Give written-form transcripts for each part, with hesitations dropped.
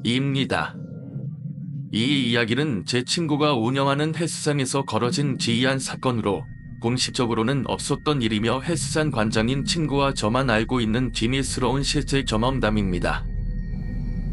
입니다. 이 이야기는 제 친구가 운영하는 헬스장에서 벌어진 기이한 사건으로 공식적으로는 없었던 일이며 헬스장 관장인 친구와 저만 알고 있는 비밀스러운 실제 경험담입니다.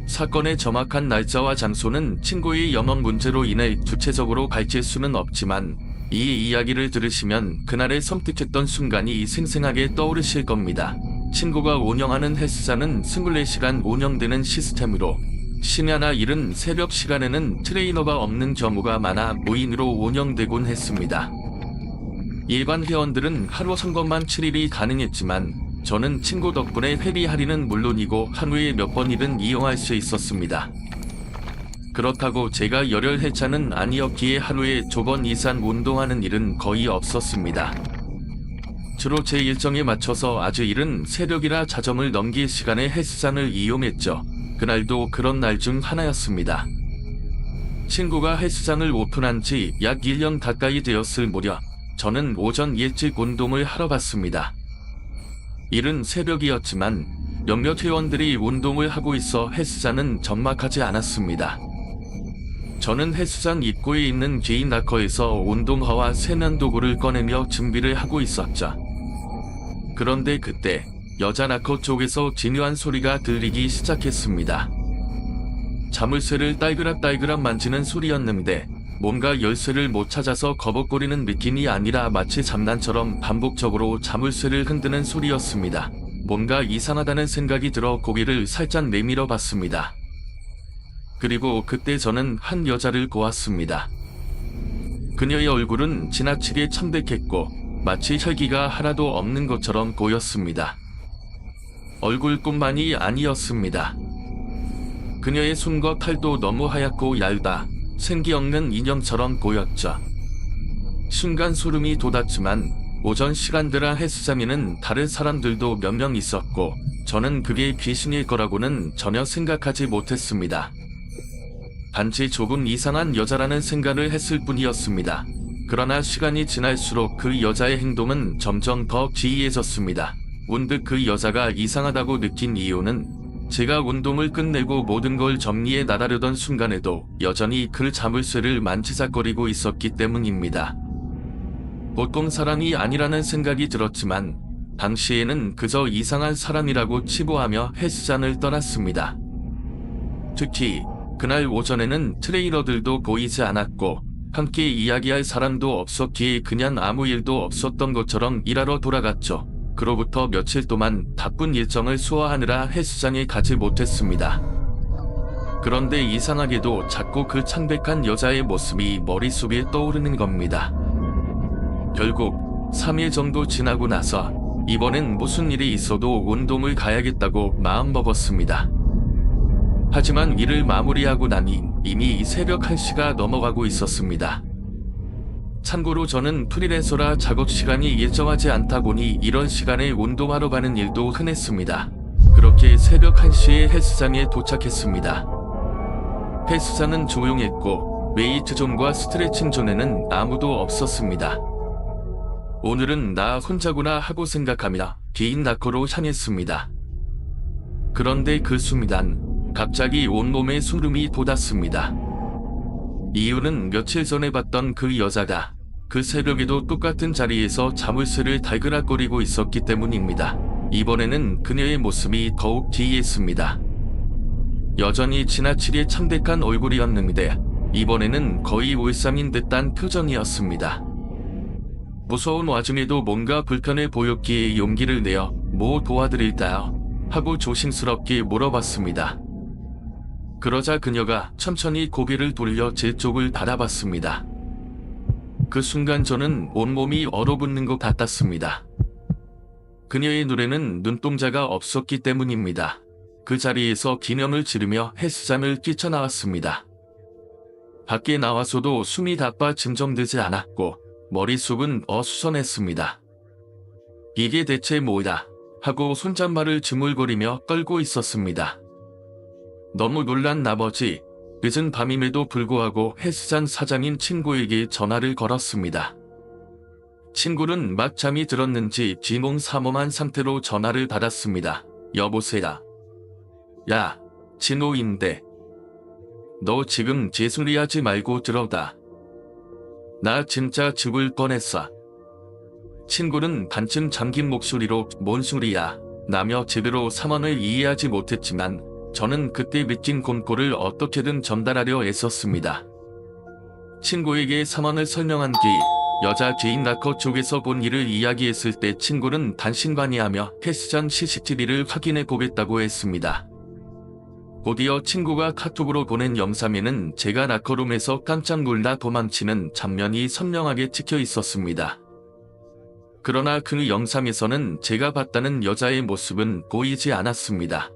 사건의 정확한 날짜와 장소는 친구의 영업 문제로 인해 구체적으로 밝힐 수는 없지만 이 이야기를 들으시면 그날의 섬뜩했던 순간이 생생하게 떠오르실 겁니다. 친구가 운영하는 헬스장은 24시간 운영되는 시스템으로 심야나 이른 새벽 시간에는 트레이너가 없는 경우가 많아 무인으로 운영되곤 했습니다. 일반 회원들은 하루 선거만 7일이 가능했지만 저는 친구 덕분에 회비 할인은 물론이고 하루에 몇 번이든 이용할 수 있었습니다. 그렇다고 제가 열혈 회차는 아니었기에 하루에 2번 이상 운동하는 일은 거의 없었습니다. 주로 제 일정에 맞춰서 아주 이른 새벽이라 자정을 넘길 시간에 헬스장을 이용했죠. 그날도 그런 날 중 하나였습니다. 친구가 헬스장을 오픈한 지 약 1년 가까이 되었을 무렵 저는 오전 일찍 운동을 하러 갔습니다. 이른 새벽이었지만 몇몇 회원들이 운동을 하고 있어 헬스장은 적막하지 않았습니다. 저는 헬스장 입구에 있는 개인 락커에서 운동화와 세면도구를 꺼내며 준비를 하고 있었죠. 그런데 그때 여자 락커 쪽에서 진유한 소리가 들리기 시작했습니다. 자물쇠를 딸그락딸그락 만지는 소리였는데 뭔가 열쇠를 못 찾아서 거벅거리는 느낌이 아니라 마치 장난처럼 반복적으로 자물쇠를 흔드는 소리였습니다. 뭔가 이상하다는 생각이 들어 고개를 살짝 내밀어 봤습니다. 그리고 그때 저는 한 여자를 보았습니다. 그녀의 얼굴은 지나치게 창백했고 마치 혈기가 하나도 없는 것처럼 보였습니다. 얼굴뿐만이 아니었습니다. 그녀의 손과 팔도 너무 하얗고 얇다 생기 없는 인형처럼 보였죠. 순간 소름이 돋았지만 오전 시간대라 헬스장에는 다른 사람들도 몇 명 있었고 저는 그게 귀신일 거라고는 전혀 생각하지 못했습니다. 단지 조금 이상한 여자라는 생각을 했을 뿐이었습니다. 그러나 시간이 지날수록 그 여자의 행동은 점점 더 기이해졌습니다. 문득 그 여자가 이상하다고 느낀 이유는 제가 운동을 끝내고 모든 걸 정리해 나가려던 순간에도 여전히 그 자물쇠를 만지작거리고 있었기 때문입니다. 보통 사람이 아니라는 생각이 들었지만 당시에는 그저 이상한 사람이라고 치부하며 헬스장을 떠났습니다. 특히 그날 오전에는 트레이너들도 보이지 않았고 함께 이야기할 사람도 없었기에 그냥 아무 일도 없었던 것처럼 일하러 돌아갔죠. 그로부터 며칠 동안 바쁜 일정을 소화하느라 헬스장에 가지 못했습니다. 그런데 이상하게도 자꾸 그 창백한 여자의 모습이 머릿속에 떠오르는 겁니다. 결국 3일 정도 지나고 나서 이번엔 무슨 일이 있어도 운동을 가야겠다고 마음먹었습니다. 하지만 일을 마무리하고 나니 이미 새벽 1시가 넘어가고 있었습니다. 참고로 저는 프리랜서라 작업 시간이 일정하지 않다 보니 이런 시간에 운동하러 가는 일도 흔했습니다. 그렇게 새벽 1시에 헬스장에 도착했습니다. 헬스장은 조용했고 웨이트 존과 스트레칭 존에는 아무도 없었습니다. 오늘은 나 혼자구나 하고 생각하며 개인 락커로 향했습니다. 그런데 그 순간 갑자기 온몸에 소름이 돋았습니다. 이유는 며칠 전에 봤던 그 여자가 그 새벽에도 똑같은 자리에서 자물쇠를 달그락거리고 있었기 때문입니다. 이번에는 그녀의 모습이 더욱 기이했습니다. 여전히 지나치게 창백한 얼굴이었는데 이번에는 거의 울상인 듯한 표정이었습니다. 무서운 와중에도 뭔가 불편해 보였기에 용기를 내어 뭐 도와드릴까요? 하고 조심스럽게 물어봤습니다. 그러자 그녀가 천천히 고개를 돌려 제 쪽을 바라봤습니다. 그 순간 저는 온몸이 얼어붙는 것 같았습니다. 그녀의 눈에는 눈동자가 없었기 때문입니다. 그 자리에서 기념을 지르며 헬스장을 뛰쳐나왔습니다. 밖에 나와서도 숨이 가빠 진정되지 않았고 머릿속은 어수선했습니다. 이게 대체 뭐야? 하고 손잡말을 주물거리며 떨고 있었습니다. 너무 놀란 나머지 늦은 밤임에도 불구하고 헬스장 사장인 친구에게 전화를 걸었습니다. 친구는 막 잠이 들었는지 비몽사몽한 상태로 전화를 받았습니다. 여보세요. 야, 진호인데 너 지금 제소리하지 말고 들어다. 나 진짜 죽을 뻔했어. 친구는 반쯤 잠긴 목소리로 뭔 소리야 라며 제대로 상황을 이해하지 못했지만 저는 그때 느낀 공포를 어떻게든 전달하려 애썼습니다. 친구에게 상황을 설명한 뒤 여자 개인 락커 쪽에서 본 일을 이야기했을 때 친구는 단신관이하며 헬스장 CCTV를 확인해 보겠다고 했습니다. 곧이어 친구가 카톡으로 보낸 영상에는 제가 락커룸에서 깜짝 놀라 도망치는 장면이 선명하게 찍혀 있었습니다. 그러나 그 영상에서는 제가 봤다는 여자의 모습은 보이지 않았습니다.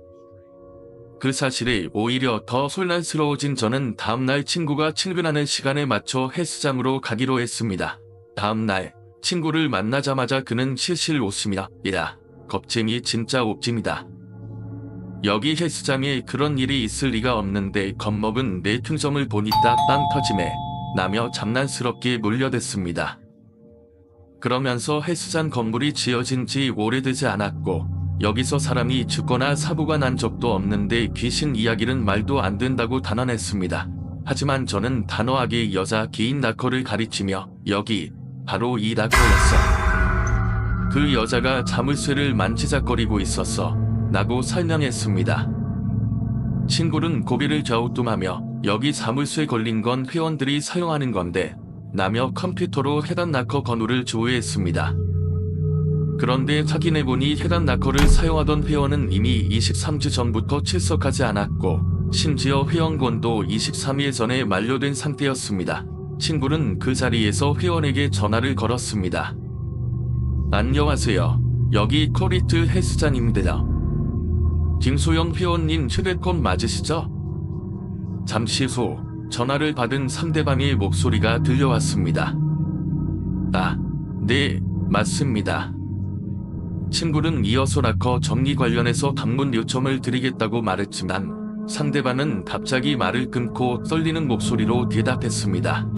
그 사실에 오히려 더 혼란스러워진 저는 다음날 친구가 출근하는 시간에 맞춰 헬스장으로 가기로 했습니다. 다음날 친구를 만나자마자 그는 실실 웃으며 "야, 겁쟁이 진짜 옵짐이다. 여기 헬스장에 그런 일이 있을 리가 없는데 겁먹은 내 퉁점을 보니까 빵 터지네 라며 장난스럽게 물려댔습니다. 그러면서 헬스장 건물이 지어진 지 오래되지 않았고 여기서 사람이 죽거나 사고가 난 적도 없는데 귀신 이야기는 말도 안 된다고 단언했습니다. 하지만 저는 단호하게 여자 개인 락커를 가리치며 여기 바로 이 락커였어. 그 여자가 자물쇠를 만지작거리고 있었어 라고 설명했습니다. 친구는 고개를 갸우뚱하며 여기 자물쇠 걸린 건 회원들이 사용하는 건데 라며 컴퓨터로 해당 락커 번호를 조회했습니다. 그런데 확인해보니 해당 락커를 사용하던 회원은 이미 23주 전부터 출석하지 않았고 심지어 회원권도 23일 전에 만료된 상태였습니다. 친구는 그 자리에서 회원에게 전화를 걸었습니다. 안녕하세요. 여기 코리트 헬스장입니다. 김소영 회원님 휴대폰 맞으시죠? 잠시 후 전화를 받은 상대방의 목소리가 들려왔습니다. 아, 네, 맞습니다. 친구는 이어서 락커 정리 관련해서 방문 요청을 드리겠다고 말했지만 상대방은 갑자기 말을 끊고 떨리는 목소리로 대답했습니다.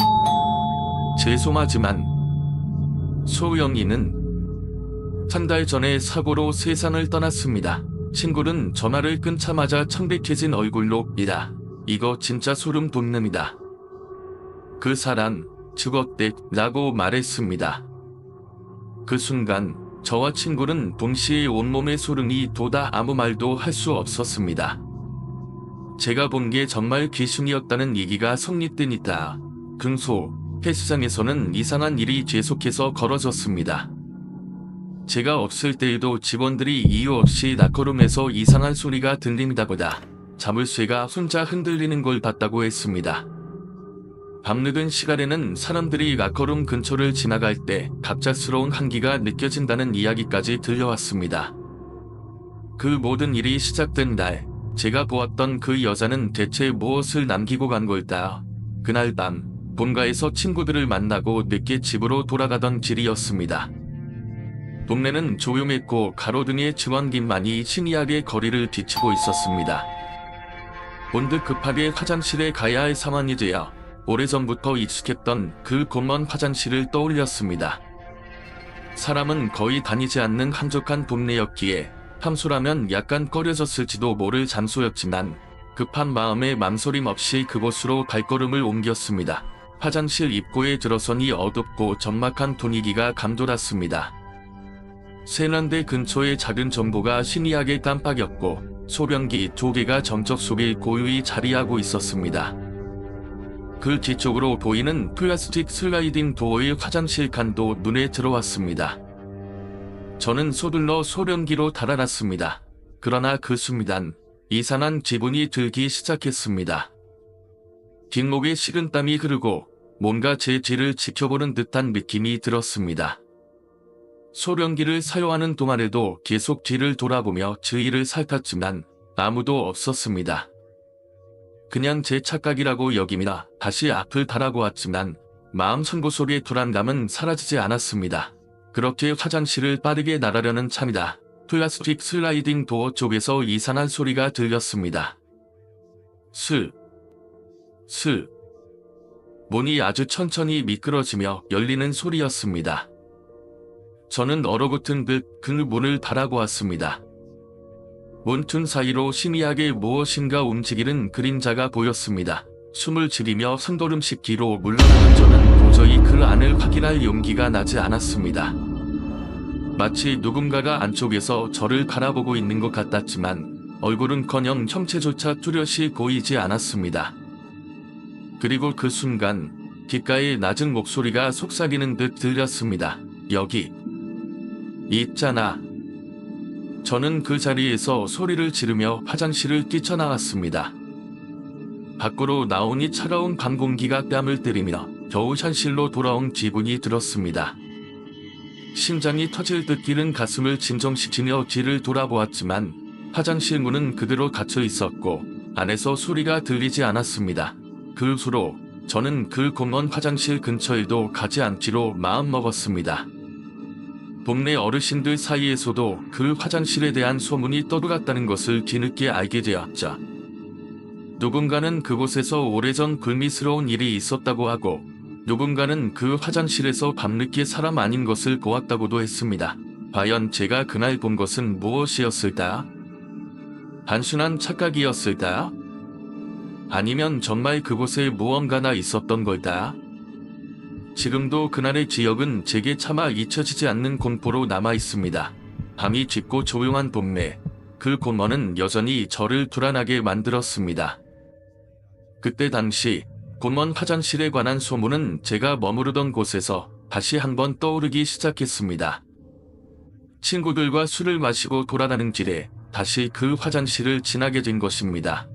죄송하지만 소영이는 한 달 전에 사고로 세상을 떠났습니다. 친구는 전화를 끊자마자 청백해진 얼굴로 이거 진짜 소름 돋습니다. 그 사람 죽었대 라고 말했습니다. 그 순간 저와 친구는 동시에 온몸에 소름이 돋아 아무 말도 할 수 없었습니다. 제가 본 게 정말 귀신이었다는 얘기가 성립되니까 근소 헬스장에서는 이상한 일이 계속해서 벌어졌습니다. 제가 없을 때에도 직원들이 이유 없이 락커룸에서 이상한 소리가 들린다거나 자물쇠가 혼자 흔들리는 걸 봤다고 했습니다. 밤늦은 시간에는 사람들이 락커룸 근처를 지나갈 때 갑작스러운 한기가 느껴진다는 이야기까지 들려왔습니다. 그 모든 일이 시작된 날 제가 보았던 그 여자는 대체 무엇을 남기고 간 걸까요? 그날 밤 본가에서 친구들을 만나고 늦게 집으로 돌아가던 길이었습니다. 동네는 조용했고 가로등의 증원기만이 신기하게 거리를 비추고 있었습니다. 본드 급하게 화장실에 가야 할 상황이 되어 오래전부터 익숙했던 그 공원 화장실을 떠올렸습니다. 사람은 거의 다니지 않는 한적한 동네였기에 평소라면 약간 꺼려졌을지도 모를 장소였지만 급한 마음에 망설임 없이 그곳으로 발걸음을 옮겼습니다. 화장실 입구에 들어서니 어둡고 적막한 분위기가 감돌았습니다. 세면대 근처에 작은 정보가 신기하게 깜빡였고 소변기 2개가 정적 속에 고요히 자리하고 있었습니다. 그 뒤쪽으로 보이는 플라스틱 슬라이딩 도어의 화장실 칸도 눈에 들어왔습니다. 저는 서둘러 소변기로 달아났습니다. 그러나 그 순간 이상한 기분이 들기 시작했습니다. 뒷목에 식은땀이 흐르고 뭔가 제 뒤를 지켜보는 듯한 느낌이 들었습니다. 소변기를 사용하는 동안에도 계속 뒤를 돌아보며 주위를 살폈지만 아무도 없었습니다. 그냥 제 착각이라고 여김이라 다시 앞을 바라보았지만 마음 한구석의 불안감은 사라지지 않았습니다. 그렇게 화장실을 빠르게 나가려는 참이다. 플라스틱 슬라이딩 도어 쪽에서 이상한 소리가 들렸습니다. 문이 아주 천천히 미끄러지며 열리는 소리였습니다. 저는 얼어붙은 듯 그 문을 바라보았습니다. 문틈 사이로 희미하게 무엇인가 움직이는 그림자가 보였습니다. 숨을 들이며 산걸음씩 뒤로 물러나는 저는 도저히 그 안을 확인할 용기가 나지 않았습니다. 마치 누군가가 안쪽에서 저를 바라보고 있는 것 같았지만 얼굴은커녕 형체조차 뚜렷이 보이지 않았습니다. 그리고 그 순간 귓가에 낮은 목소리가 속삭이는 듯 들렸습니다. 여기 있잖아. 저는 그 자리에서 소리를 지르며 화장실을 뛰쳐나왔습니다. 밖으로 나오니 차가운 밤 공기가 뺨을 때리며 겨우 현실로 돌아온 기분이 들었습니다. 심장이 터질 듯 뛰는 가슴을 진정시키며 뒤를 돌아보았지만 화장실 문은 그대로 닫혀 있었고 안에서 소리가 들리지 않았습니다. 그 후로 저는 그 공원 화장실 근처에도 가지 않기로 마음먹었습니다. 동네 어르신들 사이에서도 그 화장실에 대한 소문이 떠돌았다는 것을 뒤늦게 알게 되었죠. 누군가는 그곳에서 오래전 불미스러운 일이 있었다고 하고 누군가는 그 화장실에서 밤늦게 사람 아닌 것을 보았다고도 했습니다. 과연 제가 그날 본 것은 무엇이었을까? 단순한 착각이었을까? 아니면 정말 그곳에 무언가나 있었던 걸까? 지금도 그날의 기억은 제게 차마 잊혀지지 않는 공포로 남아 있습니다. 밤이 짙고 조용한 동네, 그 공원은 여전히 저를 불안하게 만들었습니다. 그때 당시 공원 화장실에 관한 소문은 제가 머무르던 곳에서 다시 한번 떠오르기 시작했습니다. 친구들과 술을 마시고 돌아가는 길에 다시 그 화장실을 지나게 된 것입니다.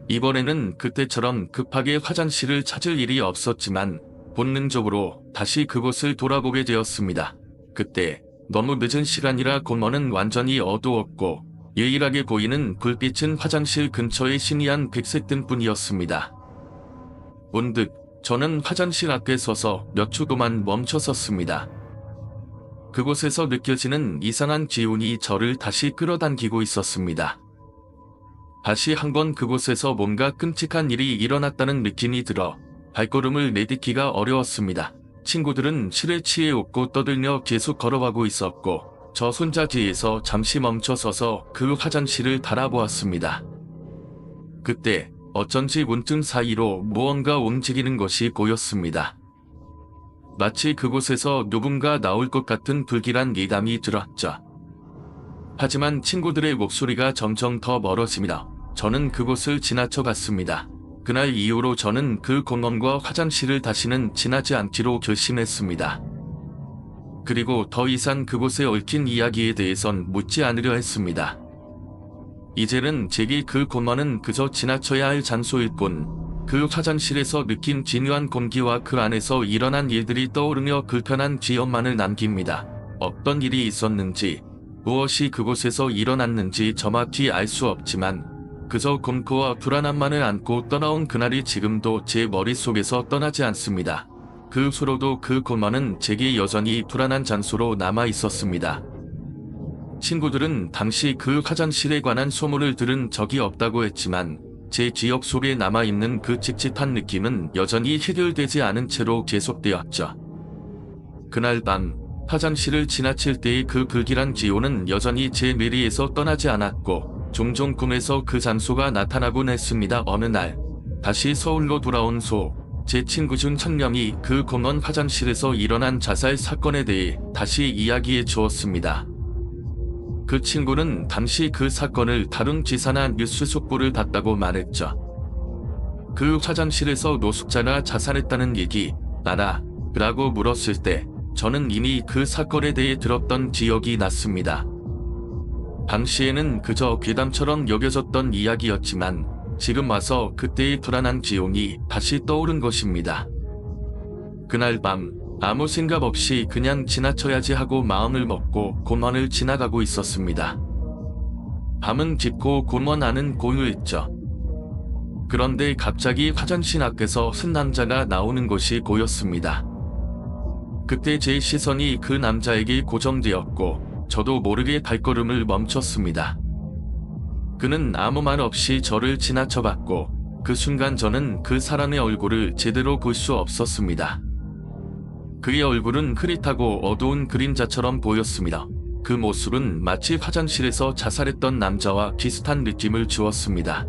이번에는 그때처럼 급하게 화장실을 찾을 일이 없었지만 본능적으로 다시 그곳을 돌아보게 되었습니다. 그때 너무 늦은 시간이라 공원은 완전히 어두웠고 유일하게 보이는 불빛은 화장실 근처의 희미한 백색 등뿐이었습니다. 문득 저는 화장실 앞에 서서 몇 초 동안 멈춰 섰습니다. 그곳에서 느껴지는 이상한 기운이 저를 다시 끌어당기고 있었습니다. 다시 한번 그곳에서 뭔가 끔찍한 일이 일어났다는 느낌이 들어 발걸음을 내딛기가 어려웠습니다. 친구들은 술에 취해 웃고 떠들며 계속 걸어가고 있었고 저 혼자 뒤에서 잠시 멈춰 서서 그 화장실을 바라보았습니다. 그때 어쩐지 문틈 사이로 무언가 움직이는 것이 보였습니다. 마치 그곳에서 누군가 나올 것 같은 불길한 예감이 들었죠. 하지만 친구들의 목소리가 점점 더 멀어지며 저는 그곳을 지나쳐 갔습니다. 그날 이후로 저는 그 공원과 화장실을 다시는 지나지 않기로 결심했습니다. 그리고 더 이상 그곳에 얽힌 이야기에 대해선 묻지 않으려 했습니다. 이제는 제게 그 공원은 그저 지나쳐야 할 장소일 뿐 그 화장실에서 느낀 진유한 공기와 그 안에서 일어난 일들이 떠오르며 불편한 기억만을 남깁니다. 어떤 일이 있었는지 무엇이 그곳에서 일어났는지 정확히 알 수 없지만 그저 공포와 불안함만을 안고 떠나온 그날이 지금도 제 머릿속에서 떠나지 않습니다. 그 후로도 그 공원은 제게 여전히 불안한 장소로 남아 있었습니다. 친구들은 당시 그 화장실에 관한 소문을 들은 적이 없다고 했지만 제 기억 속에 남아있는 그 찝찝한 느낌은 여전히 해결되지 않은 채로 계속되었죠. 그날 밤 화장실을 지나칠 때의 그 불길한 기운은 여전히 제 뇌리에서 떠나지 않았고 종종 꿈에서 그 장소가 나타나곤 했습니다. 어느 날 다시 서울로 돌아온 제 친구 중 한 명이 그 공원 화장실에서 일어난 자살 사건에 대해 다시 이야기해 주었습니다. 그 친구는 당시 그 사건을 다룬 기사나 뉴스 속보를 봤다고 말했죠. 그 화장실에서 노숙자가 자살했다는 얘기 알아? 라고 물었을 때 저는 이미 그 사건에 대해 들었던 기억이 났습니다. 당시에는 그저 괴담처럼 여겨졌던 이야기였지만 지금 와서 그때의 불안한 기운이 다시 떠오른 것입니다. 그날 밤 아무 생각 없이 그냥 지나쳐야지 하고 마음을 먹고 공원을 지나가고 있었습니다. 밤은 깊고 공원 안은 고요했죠. 그런데 갑자기 화장실 앞에서 한 남자가 나오는 것이 보였습니다. 그때 제 시선이 그 남자에게 고정되었고 저도 모르게 발걸음을 멈췄습니다. 그는 아무 말 없이 저를 지나쳐봤고 그 순간 저는 그 사람의 얼굴을 제대로 볼 수 없었습니다. 그의 얼굴은 흐릿하고 어두운 그림자처럼 보였습니다. 그 모습은 마치 화장실에서 자살했던 남자와 비슷한 느낌을 주었습니다.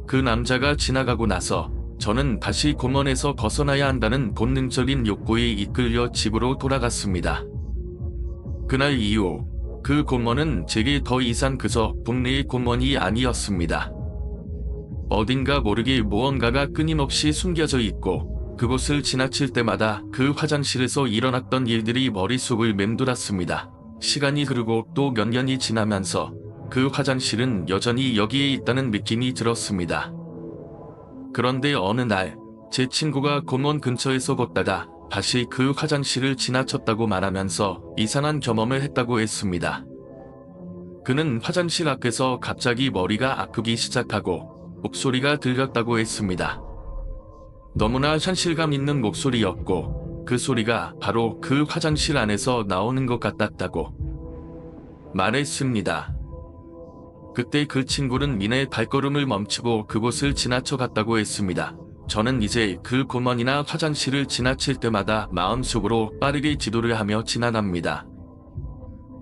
그 남자가 지나가고 나서 저는 다시 공원에서 벗어나야 한다는 본능적인 욕구에 이끌려 집으로 돌아갔습니다. 그날 이후 그 공원은 제게 더 이상 그저 동네의 공원이 아니었습니다. 어딘가 모르게 무언가가 끊임없이 숨겨져 있고 그곳을 지나칠 때마다 그 화장실에서 일어났던 일들이 머릿속을 맴돌았습니다. 시간이 흐르고 또 몇 년이 지나면서 그 화장실은 여전히 여기에 있다는 느낌이 들었습니다. 그런데 어느 날 제 친구가 공원 근처에서 걷다가 다시 그 화장실을 지나쳤다고 말하면서 이상한 경험을 했다고 했습니다. 그는 화장실 앞에서 갑자기 머리가 아프기 시작하고 목소리가 들렸다고 했습니다. 너무나 현실감 있는 목소리였고 그 소리가 바로 그 화장실 안에서 나오는 것 같았다고 말했습니다. 그때 그 친구는 이내 발걸음을 멈추고 그곳을 지나쳐 갔다고 했습니다. 저는 이제 그 공원이나 화장실을 지나칠 때마다 마음속으로 빠르게 지도를 하며 지나갑니다.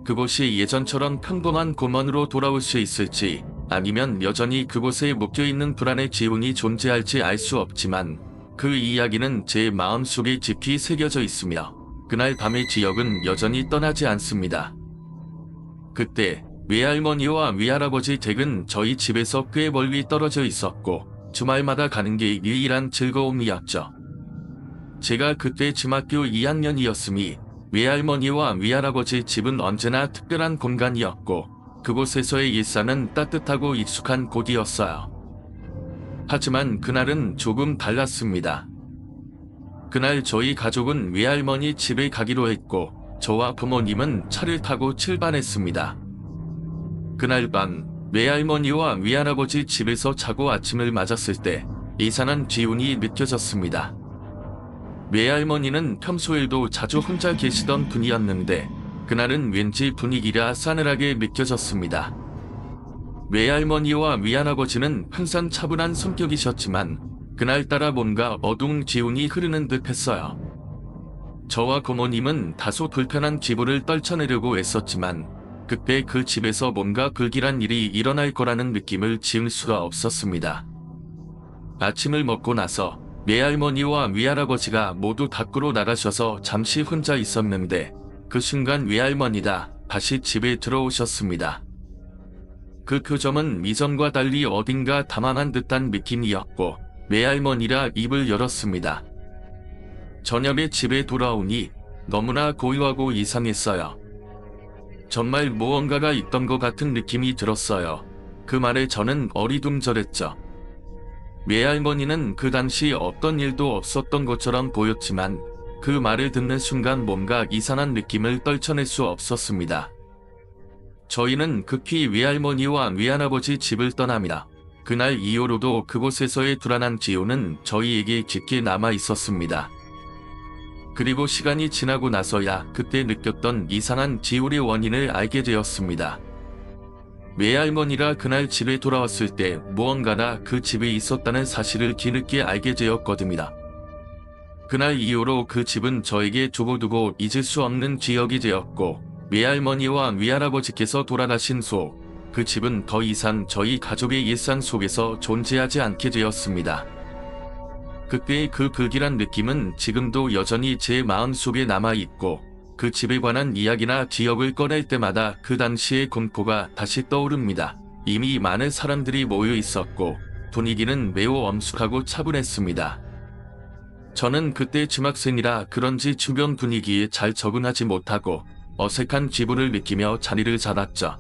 그곳이 예전처럼 평범한 공원으로 돌아올 수 있을지 아니면 여전히 그곳에 묶여있는 불안의 기운이 존재할지 알 수 없지만 그 이야기는 제 마음속에 깊이 새겨져 있으며 그날 밤의 기억은 여전히 떠나지 않습니다. 그때 외할머니와 외할아버지 댁은 저희 집에서 꽤 멀리 떨어져 있었고 주말마다 가는 게 유일한 즐거움이었죠. 제가 그때 중학교 2학년이었으니 외할머니와 외할아버지 집은 언제나 특별한 공간이었고 그곳에서의 일상은 따뜻하고 익숙한 곳이었어요. 하지만 그날은 조금 달랐습니다. 그날 저희 가족은 외할머니 집에 가기로 했고 저와 부모님은 차를 타고 출발했습니다. 그날 밤 외할머니와 외할아버지 집에서 자고 아침을 맞았을 때 이상한 기운이 느껴졌습니다. 외할머니는 평소에도 자주 혼자 계시던 분이었는데 그날은 왠지 분위기가 싸늘하게 느껴졌습니다. 외할머니와 외할아버지는 항상 차분한 성격이셨지만 그날따라 뭔가 어두운 기운이 흐르는 듯 했어요. 저와 고모님은 다소 불편한 기분을 떨쳐내려고 애썼지만 그때 그 집에서 뭔가 불길한 일이 일어날 거라는 느낌을 지울 수가 없었습니다. 아침을 먹고 나서 외할머니와 외할아버지가 모두 밖으로 나가셔서 잠시 혼자 있었는데 그 순간 외할머니가 다시 집에 들어오셨습니다. 그 표정은 이전과 달리 어딘가 담담한 듯한 느낌이었고 외할머니라 입을 열었습니다. 저녁에 집에 돌아오니 너무나 고요하고 이상했어요. 정말 무언가가 있던 것 같은 느낌이 들었어요. 그 말에 저는 어리둥절했죠. 외할머니는 그 당시 어떤 일도 없었던 것처럼 보였지만 그 말을 듣는 순간 뭔가 이상한 느낌을 떨쳐낼 수 없었습니다. 저희는 급히 외할머니와 외할아버지 집을 떠납니다. 그날 이후로도 그곳에서의 불안한 기운은 저희에게 깊게 남아 있었습니다. 그리고 시간이 지나고 나서야 그때 느꼈던 이상한 기울의 원인을 알게 되었습니다. 외할머니가 그날 집에 돌아왔을 때 무언가가 그 집에 있었다는 사실을 뒤늦게 알게 되었거든요. 그날 이후로 그 집은 저에게 두고두고 잊을 수 없는 기억이 되었고 외할머니와 외할아버지께서 돌아가신 후 그 집은 더 이상 저희 가족의 일상 속에서 존재하지 않게 되었습니다. 그때의 그 불길한 느낌은 지금도 여전히 제 마음속에 남아있고 그 집에 관한 이야기나 기억을 꺼낼 때마다 그 당시의 공포가 다시 떠오릅니다. 이미 많은 사람들이 모여 있었고 분위기는 매우 엄숙하고 차분했습니다. 저는 그때 중학생이라 그런지 주변 분위기에 잘 적응하지 못하고 어색한 기분을 느끼며 자리를 잡았죠.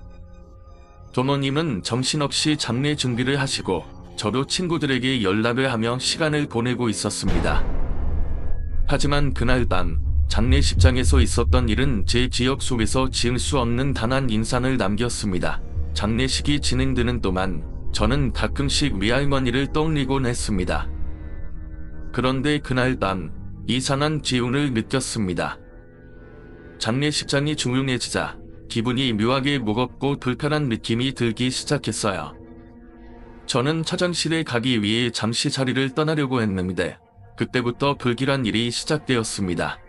부모님은 정신없이 장례 준비를 하시고 저도 친구들에게 연락을 하며 시간을 보내고 있었습니다. 하지만 그날 밤 장례식장에서 있었던 일은 제 기억 속에서 지울 수 없는 단한 인상을 남겼습니다. 장례식이 진행되는 동안 저는 가끔씩 외할머니를 떠올리곤 했습니다. 그런데 그날 밤 이상한 기운을 느꼈습니다. 장례식장이 조용해지자 기분이 묘하게 무겁고 불편한 느낌이 들기 시작했어요. 저는 화장실에 가기 위해 잠시 자리를 떠나려고 했는데 그때부터 불길한 일이 시작되었습니다.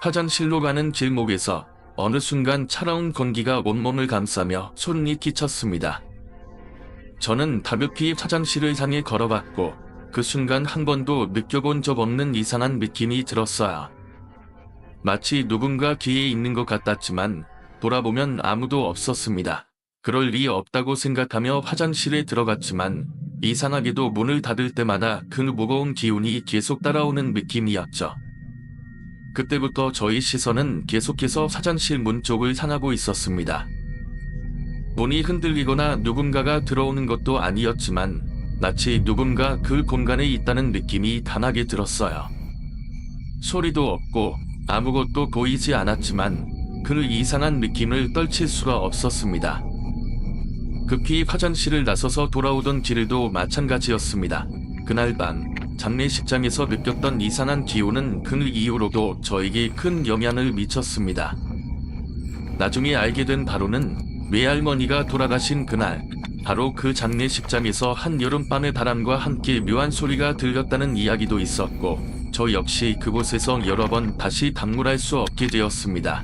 화장실로 가는 길목에서 어느 순간 차가운 공기가 온몸을 감싸며 소름이 끼쳤습니다. 저는 다급히 화장실을 향해 걸어갔고 그 순간 한 번도 느껴본 적 없는 이상한 느낌이 들었어요. 마치 누군가 뒤에 있는 것 같았지만 돌아보면 아무도 없었습니다. 그럴 리 없다고 생각하며 화장실에 들어갔지만 이상하게도 문을 닫을 때마다 그 무거운 기운이 계속 따라오는 느낌이었죠. 그때부터 저희 시선은 계속해서 화장실 문 쪽을 향하고 있었습니다. 문이 흔들리거나 누군가가 들어오는 것도 아니었지만 마치 누군가 그 공간에 있다는 느낌이 강하게 들었어요. 소리도 없고 아무것도 보이지 않았지만 그 이상한 느낌을 떨칠 수가 없었습니다. 급히 화장실을 나서서 돌아오던 길도 마찬가지였습니다. 그날 밤 장례식장에서 느꼈던 이상한 기운은 그 이후로도 저에게 큰 영향을 미쳤습니다. 나중에 알게 된 바로는 외할머니가 돌아가신 그날, 바로 그 장례식장에서 한 여름밤의 바람과 함께 묘한 소리가 들렸다는 이야기도 있었고 저 역시 그곳에서 여러 번 다시 방문할 수 없게 되었습니다.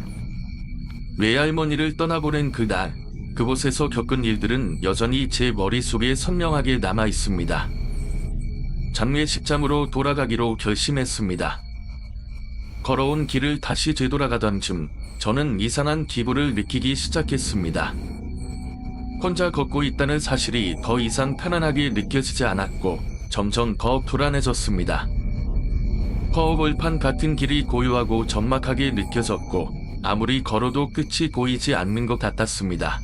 외할머니를 떠나보낸 그날, 그곳에서 겪은 일들은 여전히 제 머릿속에 선명하게 남아 있습니다. 장례식장으로 돌아가기로 결심했습니다. 걸어온 길을 다시 되돌아가던 중 저는 이상한 기분을 느끼기 시작했습니다. 혼자 걷고 있다는 사실이 더 이상 편안하게 느껴지지 않았고 점점 더 불안해졌습니다. 허허벌판 같은 길이 고요하고 적막하게 느껴졌고 아무리 걸어도 끝이 보이지 않는 것 같았습니다.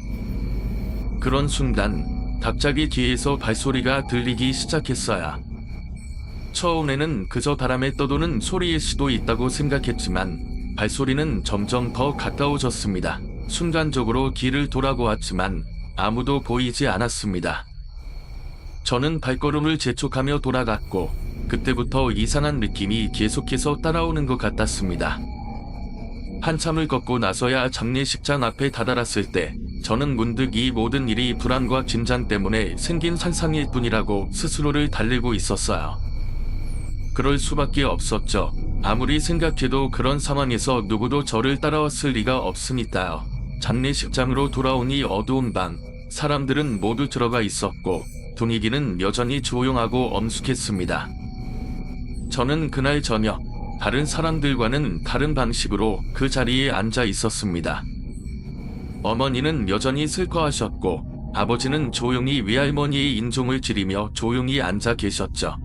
그런 순간 갑자기 뒤에서 발소리가 들리기 시작했어요. 처음에는 그저 바람에 떠도는 소리일 수도 있다고 생각했지만 발소리는 점점 더 가까워졌습니다. 순간적으로 길을 돌아보았지만 아무도 보이지 않았습니다. 저는 발걸음을 재촉하며 돌아갔고 그때부터 이상한 느낌이 계속해서 따라오는 것 같았습니다. 한참을 걷고 나서야 장례식장 앞에 다다랐을 때 저는 문득 이 모든 일이 불안과 긴장 때문에 생긴 상상일 뿐이라고 스스로를 달래고 있었어요. 그럴 수밖에 없었죠. 아무리 생각해도 그런 상황에서 누구도 저를 따라왔을 리가 없으니까요. 장례식장으로 돌아오니 어두운 방, 사람들은 모두 들어가 있었고 분위기는 여전히 조용하고 엄숙했습니다. 저는 그날 저녁 다른 사람들과는 다른 방식으로 그 자리에 앉아 있었습니다. 어머니는 여전히 슬퍼하셨고 아버지는 조용히 외할머니의 인종을 지리며 조용히 앉아 계셨죠.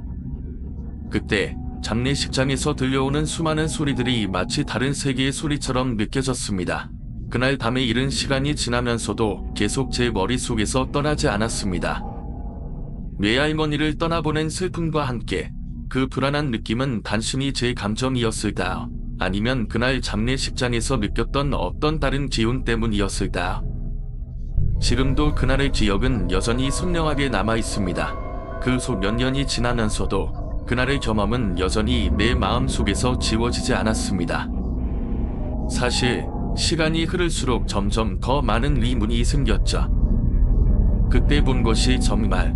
그때 장례식장에서 들려오는 수많은 소리들이 마치 다른 세계의 소리처럼 느껴졌습니다. 그날 밤에 이른 시간이 지나면서도 계속 제 머릿속에서 떠나지 않았습니다. 외할머니를 떠나보낸 슬픔과 함께 그 불안한 느낌은 단순히 제 감정이었을까요? 아니면 그날 장례식장에서 느꼈던 어떤 다른 기운 때문이었을까요? 지금도 그날의 기억은 여전히 선명하게 남아 있습니다. 그 속 몇 년이 지나면서도 그날의 경험은 여전히 내 마음속에서 지워지지 않았습니다. 사실 시간이 흐를수록 점점 더 많은 의문이 생겼죠. 그때 본 것이 정말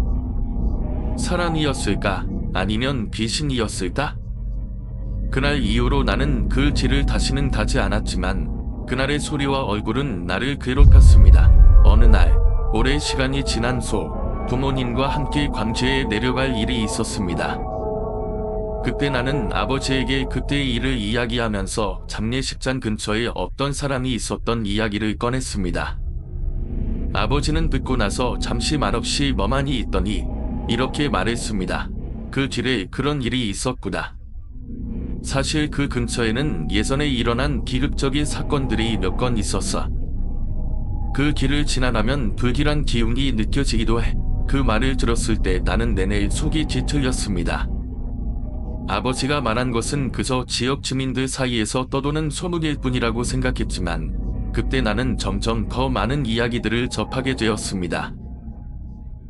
사랑이었을까? 아니면 귀신이었을까? 그날 이후로 나는 그 길을 다시는 가지 않았지만 그날의 소리와 얼굴은 나를 괴롭혔습니다. 어느 날 오랜 시간이 지난 후 부모님과 함께 광주에 내려갈 일이 있었습니다. 그때 나는 아버지에게 그때의 일을 이야기하면서 장례식장 근처에 어떤 사람이 있었던 이야기를 꺼냈습니다. 아버지는 듣고 나서 잠시 말없이 멍하니 있더니 이렇게 말했습니다. 그 길에 그런 일이 있었구나. 사실 그 근처에는 예전에 일어난 기극적인 사건들이 몇 건 있었어. 그 길을 지나가면 불길한 기운이 느껴지기도 해. 그 말을 들었을 때 나는 내내 속이 뒤틀렸습니다. 아버지가 말한 것은 그저 지역 주민들 사이에서 떠도는 소문일 뿐이라고 생각했지만 그때 나는 점점 더 많은 이야기들을 접하게 되었습니다.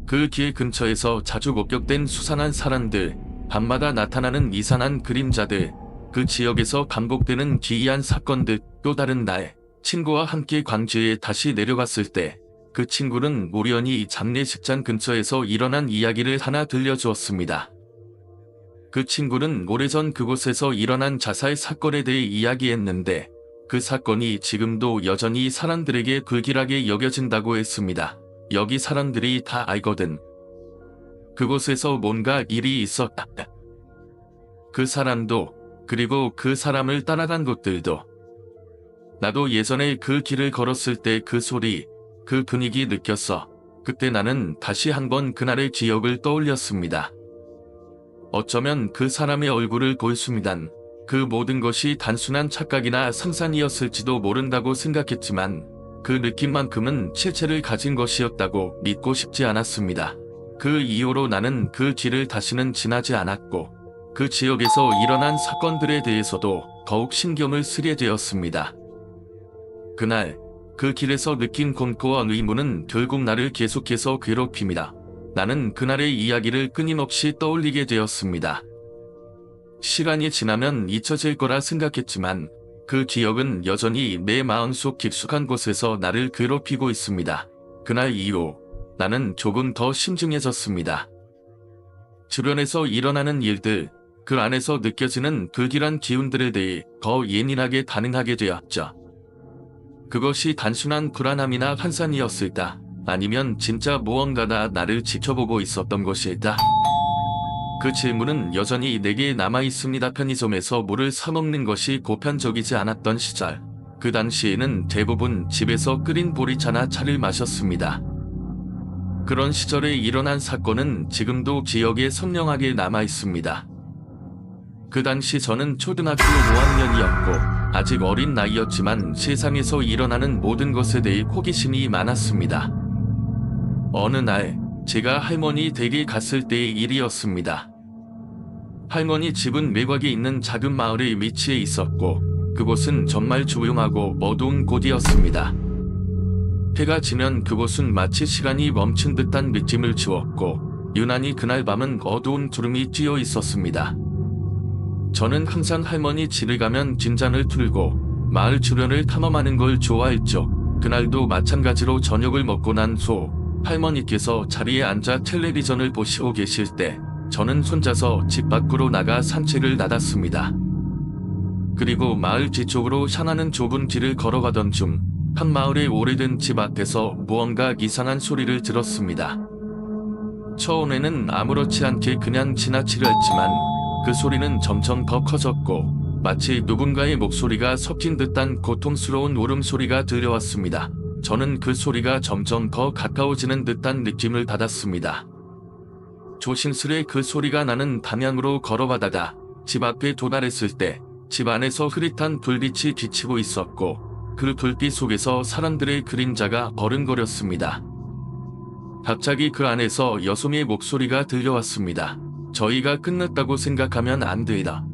그 길 근처에서 자주 목격된 수상한 사람들, 밤마다 나타나는 이상한 그림자들, 그 지역에서 반복되는 기이한 사건들. 또 다른 날 친구와 함께 광주에 다시 내려갔을 때 그 친구는 우연히 장례식장 근처에서 일어난 이야기를 하나 들려주었습니다. 그 친구는 오래전 그곳에서 일어난 자살 사건에 대해 이야기했는데 그 사건이 지금도 여전히 사람들에게 불길하게 여겨진다고 했습니다. 여기 사람들이 다 알거든. 그곳에서 뭔가 일이 있었다. 그 사람도, 그리고 그 사람을 따라간 곳들도. 나도 예전에 그 길을 걸었을 때 그 소리, 그 분위기 느꼈어. 그때 나는 다시 한번 그날의 기억을 떠올렸습니다. 어쩌면 그 사람의 얼굴을 볼 순간 그 모든 것이 단순한 착각이나 상상이었을지도 모른다고 생각했지만 그 느낌만큼은 실체를 가진 것이었다고 믿고 싶지 않았습니다. 그 이후로 나는 그 길을 다시는 지나지 않았고 그 지역에서 일어난 사건들에 대해서도 더욱 신경을 쓰게 되었습니다. 그날 그 길에서 느낀 공포와 의문은 결국 나를 계속해서 괴롭힙니다. 나는 그날의 이야기를 끊임없이 떠올리게 되었습니다. 시간이 지나면 잊혀질 거라 생각했지만 그 기억은 여전히 내 마음속 깊숙한 곳에서 나를 괴롭히고 있습니다. 그날 이후 나는 조금 더 신중해졌습니다. 주변에서 일어나는 일들, 그 안에서 느껴지는 불길한 기운들에 대해 더 예민하게 반응하게 되었죠. 그것이 단순한 불안함이나 환상이었을까? 아니면 진짜 무언가가 나를 지켜보고 있었던 것일까? 그 질문은 여전히 내게 남아있습니다. 편의점에서 물을 사 먹는 것이 보편적이지 않았던 시절. 그 당시에는 대부분 집에서 끓인 보리차나 차를 마셨습니다. 그런 시절에 일어난 사건은 지금도 기억에 선명하게 남아있습니다. 그 당시 저는 초등학교 5학년이었고 아직 어린 나이였지만 세상에서 일어나는 모든 것에 대해 호기심이 많았습니다. 어느 날 제가 할머니 댁에 갔을 때의 일이었습니다. 할머니 집은 외곽에 있는 작은 마을에 위치해 있었고 그곳은 정말 조용하고 어두운 곳이었습니다. 해가 지면 그곳은 마치 시간이 멈춘 듯한 느낌을 주었고 유난히 그날 밤은 어두운 구름이 띄어 있었습니다. 저는 항상 할머니 집에 가면 진잔을 틀고 마을 주변을 탐험하는 걸 좋아했죠. 그날도 마찬가지로 저녁을 먹고 난 후 할머니께서 자리에 앉아 텔레비전을 보시고 계실 때 저는 혼자서 집 밖으로 나가 산책을 나갔습니다. 그리고 마을 뒤쪽으로 향하는 좁은 길을 걸어가던 중 한 마을의 오래된 집 앞에서 무언가 이상한 소리를 들었습니다. 처음에는 아무렇지 않게 그냥 지나치려 했지만 그 소리는 점점 더 커졌고 마치 누군가의 목소리가 섞인 듯한 고통스러운 울음소리가 들려왔습니다. 저는 그 소리가 점점 더 가까워지는 듯한 느낌을 받았습니다. 조심스레 그 소리가 나는 방향으로 걸어가다가 집 앞에 도달했을 때 집 안에서 흐릿한 불빛이 비치고 있었고 그 불빛 속에서 사람들의 그림자가 버릉거렸습니다. 갑자기 그 안에서 여성의 목소리가 들려왔습니다. 저희가 끝났다고 생각하면 안 되다.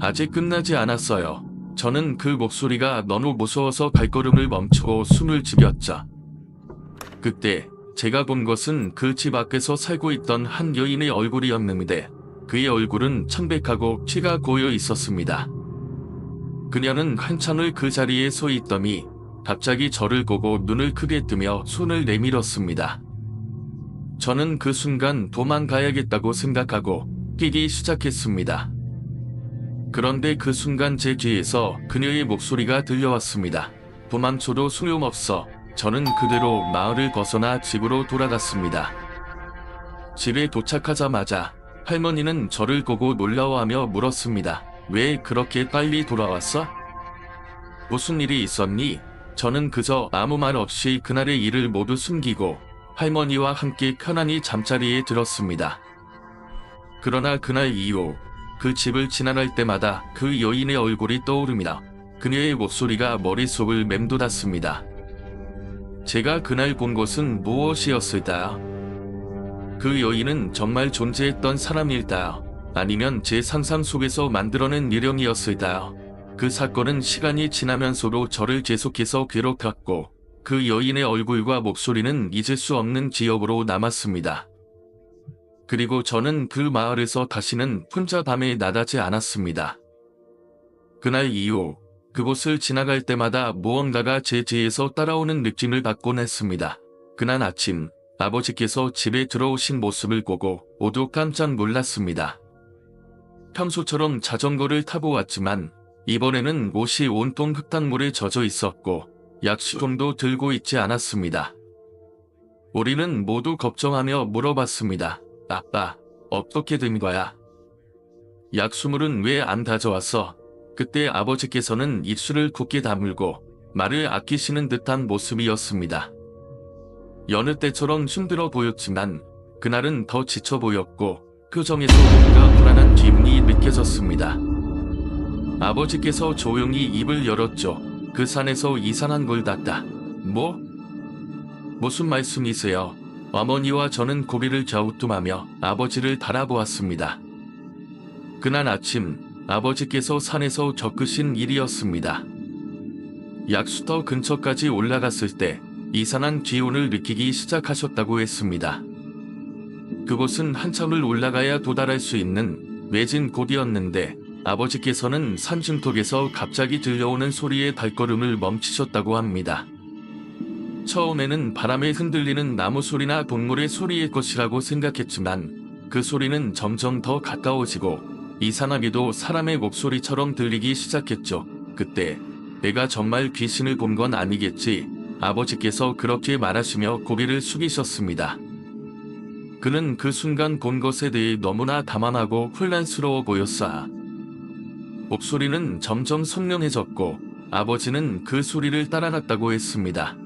아직 끝나지 않았어요. 저는 그 목소리가 너무 무서워서 발걸음을 멈추고 숨을 죽였죠. 그때 제가 본 것은 그 집 앞에서 살고 있던 한 여인의 얼굴이었는데 그의 얼굴은 창백하고 피가 고여 있었습니다. 그녀는 한참을 그 자리에 서 있더니 갑자기 저를 보고 눈을 크게 뜨며 손을 내밀었습니다. 저는 그 순간 도망가야겠다고 생각하고 뛰기 시작했습니다. 그런데 그 순간 제 귀에서 그녀의 목소리가 들려왔습니다. 도망쳐도 소용없어. 저는 그대로 마을을 벗어나 집으로 돌아갔습니다. 집에 도착하자마자 할머니는 저를 보고 놀라워하며 물었습니다. 왜 그렇게 빨리 돌아왔어? 무슨 일이 있었니? 저는 그저 아무 말 없이 그날의 일을 모두 숨기고 할머니와 함께 편안히 잠자리에 들었습니다. 그러나 그날 이후 그 집을 지나갈 때마다 그 여인의 얼굴이 떠오릅니다. 그녀의 목소리가 머릿속을 맴돌았습니다. 제가 그날 본 것은 무엇이었을까요? 그 여인은 정말 존재했던 사람일까요? 아니면 제 상상 속에서 만들어낸 유령이었을까요? 그 사건은 시간이 지나면서도 저를 계속해서 괴롭혔고 그 여인의 얼굴과 목소리는 잊을 수 없는 기억으로 남았습니다. 그리고 저는 그 마을에서 다시는 혼자 밤에 나가지 않았습니다. 그날 이후 그곳을 지나갈 때마다 무언가가 제 뒤에서 따라오는 느낌을 받곤 했습니다. 그날 아침 아버지께서 집에 들어오신 모습을 보고 모두 깜짝 놀랐습니다. 평소처럼 자전거를 타고 왔지만 이번에는 옷이 온통 흙탕물에 젖어 있었고 약수통도 들고 있지 않았습니다. 우리는 모두 걱정하며 물어봤습니다. 아빠, 어떻게 된 거야? 약수물은 왜 안 가져왔어? 그때 아버지께서는 입술을 굳게 다물고 말을 아끼시는 듯한 모습이었습니다. 여느 때처럼 힘들어 보였지만 그날은 더 지쳐 보였고 표정에서 뭔가 불안한 기분이 느껴졌습니다. 아버지께서 조용히 입을 열었죠. 그 산에서 이상한 걸 봤다. 뭐? 무슨 말씀이세요? 어머니와 저는 고개를 갸우뚱하며 아버지를 바라보았습니다. 그날 아침 아버지께서 산에서 겪으신 일이었습니다. 약수터 근처까지 올라갔을 때 이상한 기운을 느끼기 시작하셨다고 했습니다. 그곳은 한참을 올라가야 도달할 수 있는 외진 곳이었는데 아버지께서는 산중턱에서 갑자기 들려오는 소리에 발걸음을 멈추셨다고 합니다. 처음에는 바람에 흔들리는 나무 소리나 동물의 소리일 것이라고 생각했지만 그 소리는 점점 더 가까워지고 이상하게도 사람의 목소리처럼 들리기 시작했죠. 그때 내가 정말 귀신을 본 건 아니겠지? 아버지께서 그렇게 말하시며 고개를 숙이셨습니다. 그는 그 순간 본 것에 대해 너무나 담담하고 혼란스러워 보였어. 목소리는 점점 선명해졌고 아버지는 그 소리를 따라갔다고 했습니다.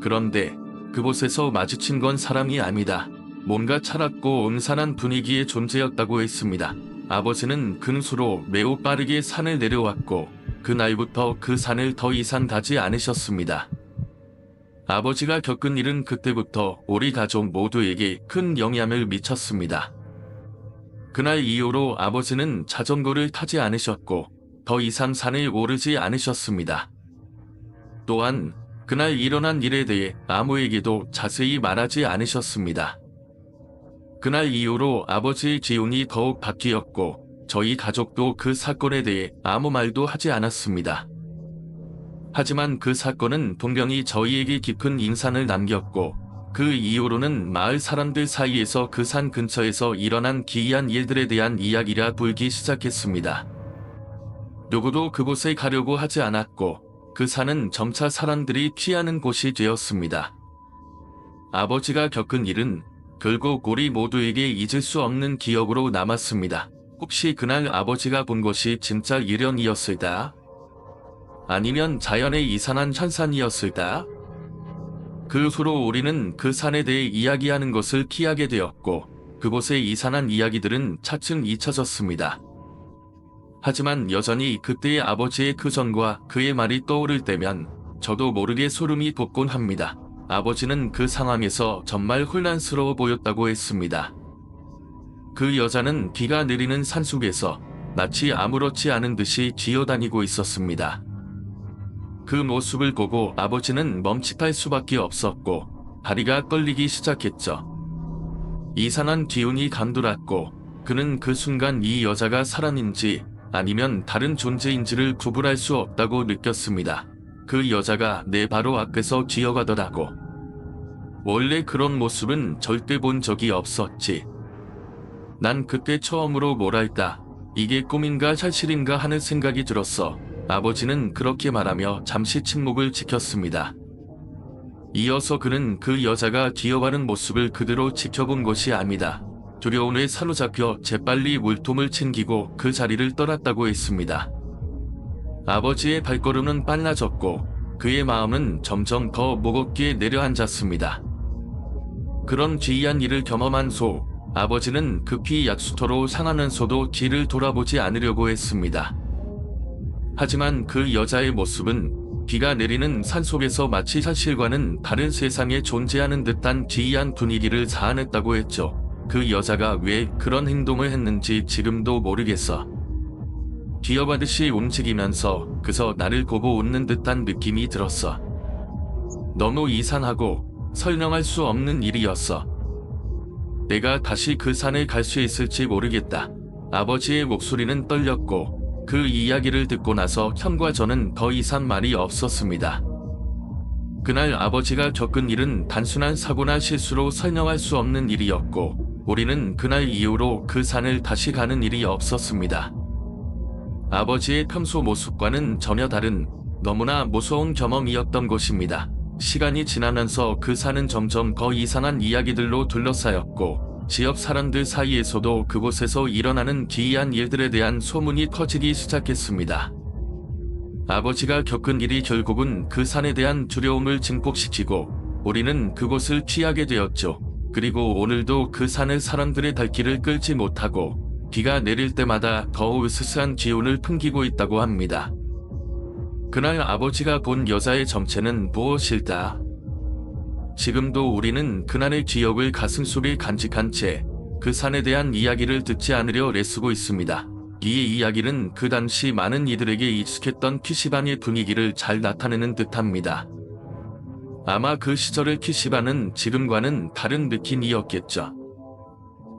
그런데 그곳에서 마주친 건 사람이 아니다. 뭔가 차갑고 음산한 분위기의 존재였다고 했습니다. 아버지는 근수로 매우 빠르게 산을 내려왔고 그날부터 그 산을 더 이상 가지 않으셨습니다. 아버지가 겪은 일은 그때부터 우리 가족 모두에게 큰 영향을 미쳤습니다. 그날 이후로 아버지는 자전거를 타지 않으셨고 더 이상 산을 오르지 않으셨습니다. 또한 그날 일어난 일에 대해 아무에게도 자세히 말하지 않으셨습니다. 그날 이후로 아버지의 기운이 더욱 바뀌었고 저희 가족도 그 사건에 대해 아무 말도 하지 않았습니다. 하지만 그 사건은 분명히 저희에게 깊은 인상을 남겼고 그 이후로는 마을 사람들 사이에서 그 산 근처에서 일어난 기이한 일들에 대한 이야기가 돌기 시작했습니다. 누구도 그곳에 가려고 하지 않았고 그 산은 점차 사람들이 피하는 곳이 되었습니다. 아버지가 겪은 일은 결국 우리 모두에게 잊을 수 없는 기억으로 남았습니다. 혹시 그날 아버지가 본 것이 진짜 일연이었을까? 아니면 자연의 이상한 현상이었을까? 그 후로 우리는 그 산에 대해 이야기하는 것을 피하게 되었고 그곳의 이상한 이야기들은 차츰 잊혀졌습니다. 하지만 여전히 그때의 아버지의 그 전과 그의 말이 떠오를 때면 저도 모르게 소름이 돋곤 합니다. 아버지는 그 상황에서 정말 혼란스러워 보였다고 했습니다. 그 여자는 비가 내리는 산속에서 마치 아무렇지 않은 듯이 기어다니고 있었습니다. 그 모습을 보고 아버지는 멈칫할 수밖에 없었고 다리가 떨리기 시작했죠. 이상한 기운이 감돌았고 그는 그 순간 이 여자가 사람인지 아니면 다른 존재인지를 구분할 수 없다고 느꼈습니다. 그 여자가 내 바로 앞에서 기어가더라고. 원래 그런 모습은 절대 본 적이 없었지. 난 그때 처음으로 뭐랄까, 이게 꿈인가 현실인가 하는 생각이 들었어. 아버지는 그렇게 말하며 잠시 침묵을 지켰습니다. 이어서 그는 그 여자가 기어가는 모습을 그대로 지켜본 것이 아니다. 두려움에 사로잡혀 재빨리 물통을 챙기고 그 자리를 떠났다고 했습니다. 아버지의 발걸음은 빨라졌고 그의 마음은 점점 더 무겁게 내려앉았습니다. 그런 기이한 일을 경험한 후 아버지는 급히 약수터로 향하면서도 뒤를 돌아보지 않으려고 했습니다. 하지만 그 여자의 모습은 비가 내리는 산속에서 마치 현실과는 다른 세상에 존재하는 듯한 기이한 분위기를 자아냈다고 했죠. 그 여자가 왜 그런 행동을 했는지 지금도 모르겠어. 기어가듯이 움직이면서 그저 나를 보고 웃는 듯한 느낌이 들었어. 너무 이상하고 설명할 수 없는 일이었어. 내가 다시 그 산에 갈 수 있을지 모르겠다. 아버지의 목소리는 떨렸고 그 이야기를 듣고 나서 현과 저는 더 이상 말이 없었습니다. 그날 아버지가 겪은 일은 단순한 사고나 실수로 설명할 수 없는 일이었고 우리는 그날 이후로 그 산을 다시 가는 일이 없었습니다. 아버지의 평소 모습과는 전혀 다른 너무나 무서운 경험이었던 것입니다. 시간이 지나면서 그 산은 점점 더 이상한 이야기들로 둘러싸였고 지역 사람들 사이에서도 그곳에서 일어나는 기이한 일들에 대한 소문이 커지기 시작했습니다. 아버지가 겪은 일이 결국은 그 산에 대한 두려움을 증폭시키고 우리는 그곳을 피하게 되었죠. 그리고 오늘도 그 산을 사람들의 발길을 끌지 못하고 비가 내릴 때마다 더 으스스한 기운을 풍기고 있다고 합니다. 그날 아버지가 본 여자의 정체는 무엇일까? 지금도 우리는 그날의 기억을 가슴속에 간직한 채 그 산에 대한 이야기를 듣지 않으려 애쓰고 있습니다. 이 이야기는 그 당시 많은 이들에게 익숙했던 PC방의 분위기를 잘 나타내는 듯합니다. 아마 그 시절의 PC방은 지금과는 다른 느낌이었겠죠.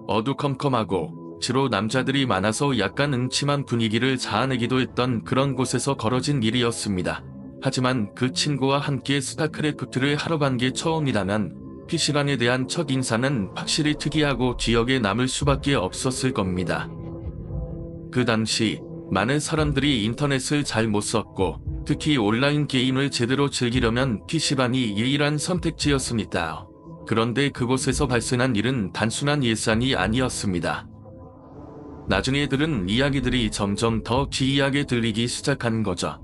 어두컴컴하고 주로 남자들이 많아서 약간 음침한 분위기를 자아내기도 했던 그런 곳에서 벌어진 일이었습니다. 하지만 그 친구와 함께 스타크래프트를 하러 간 게 처음이라면 PC방에 대한 첫 인사는 확실히 특이하고 기억에 남을 수밖에 없었을 겁니다. 그 당시 많은 사람들이 인터넷을 잘 못 썼고 특히 온라인 게임을 제대로 즐기려면 PC방이 유일한 선택지였습니다. 그런데 그곳에서 발생한 일은 단순한 일상이 아니었습니다. 나중에 들은 이야기들이 점점 더 기이하게 들리기 시작한 거죠.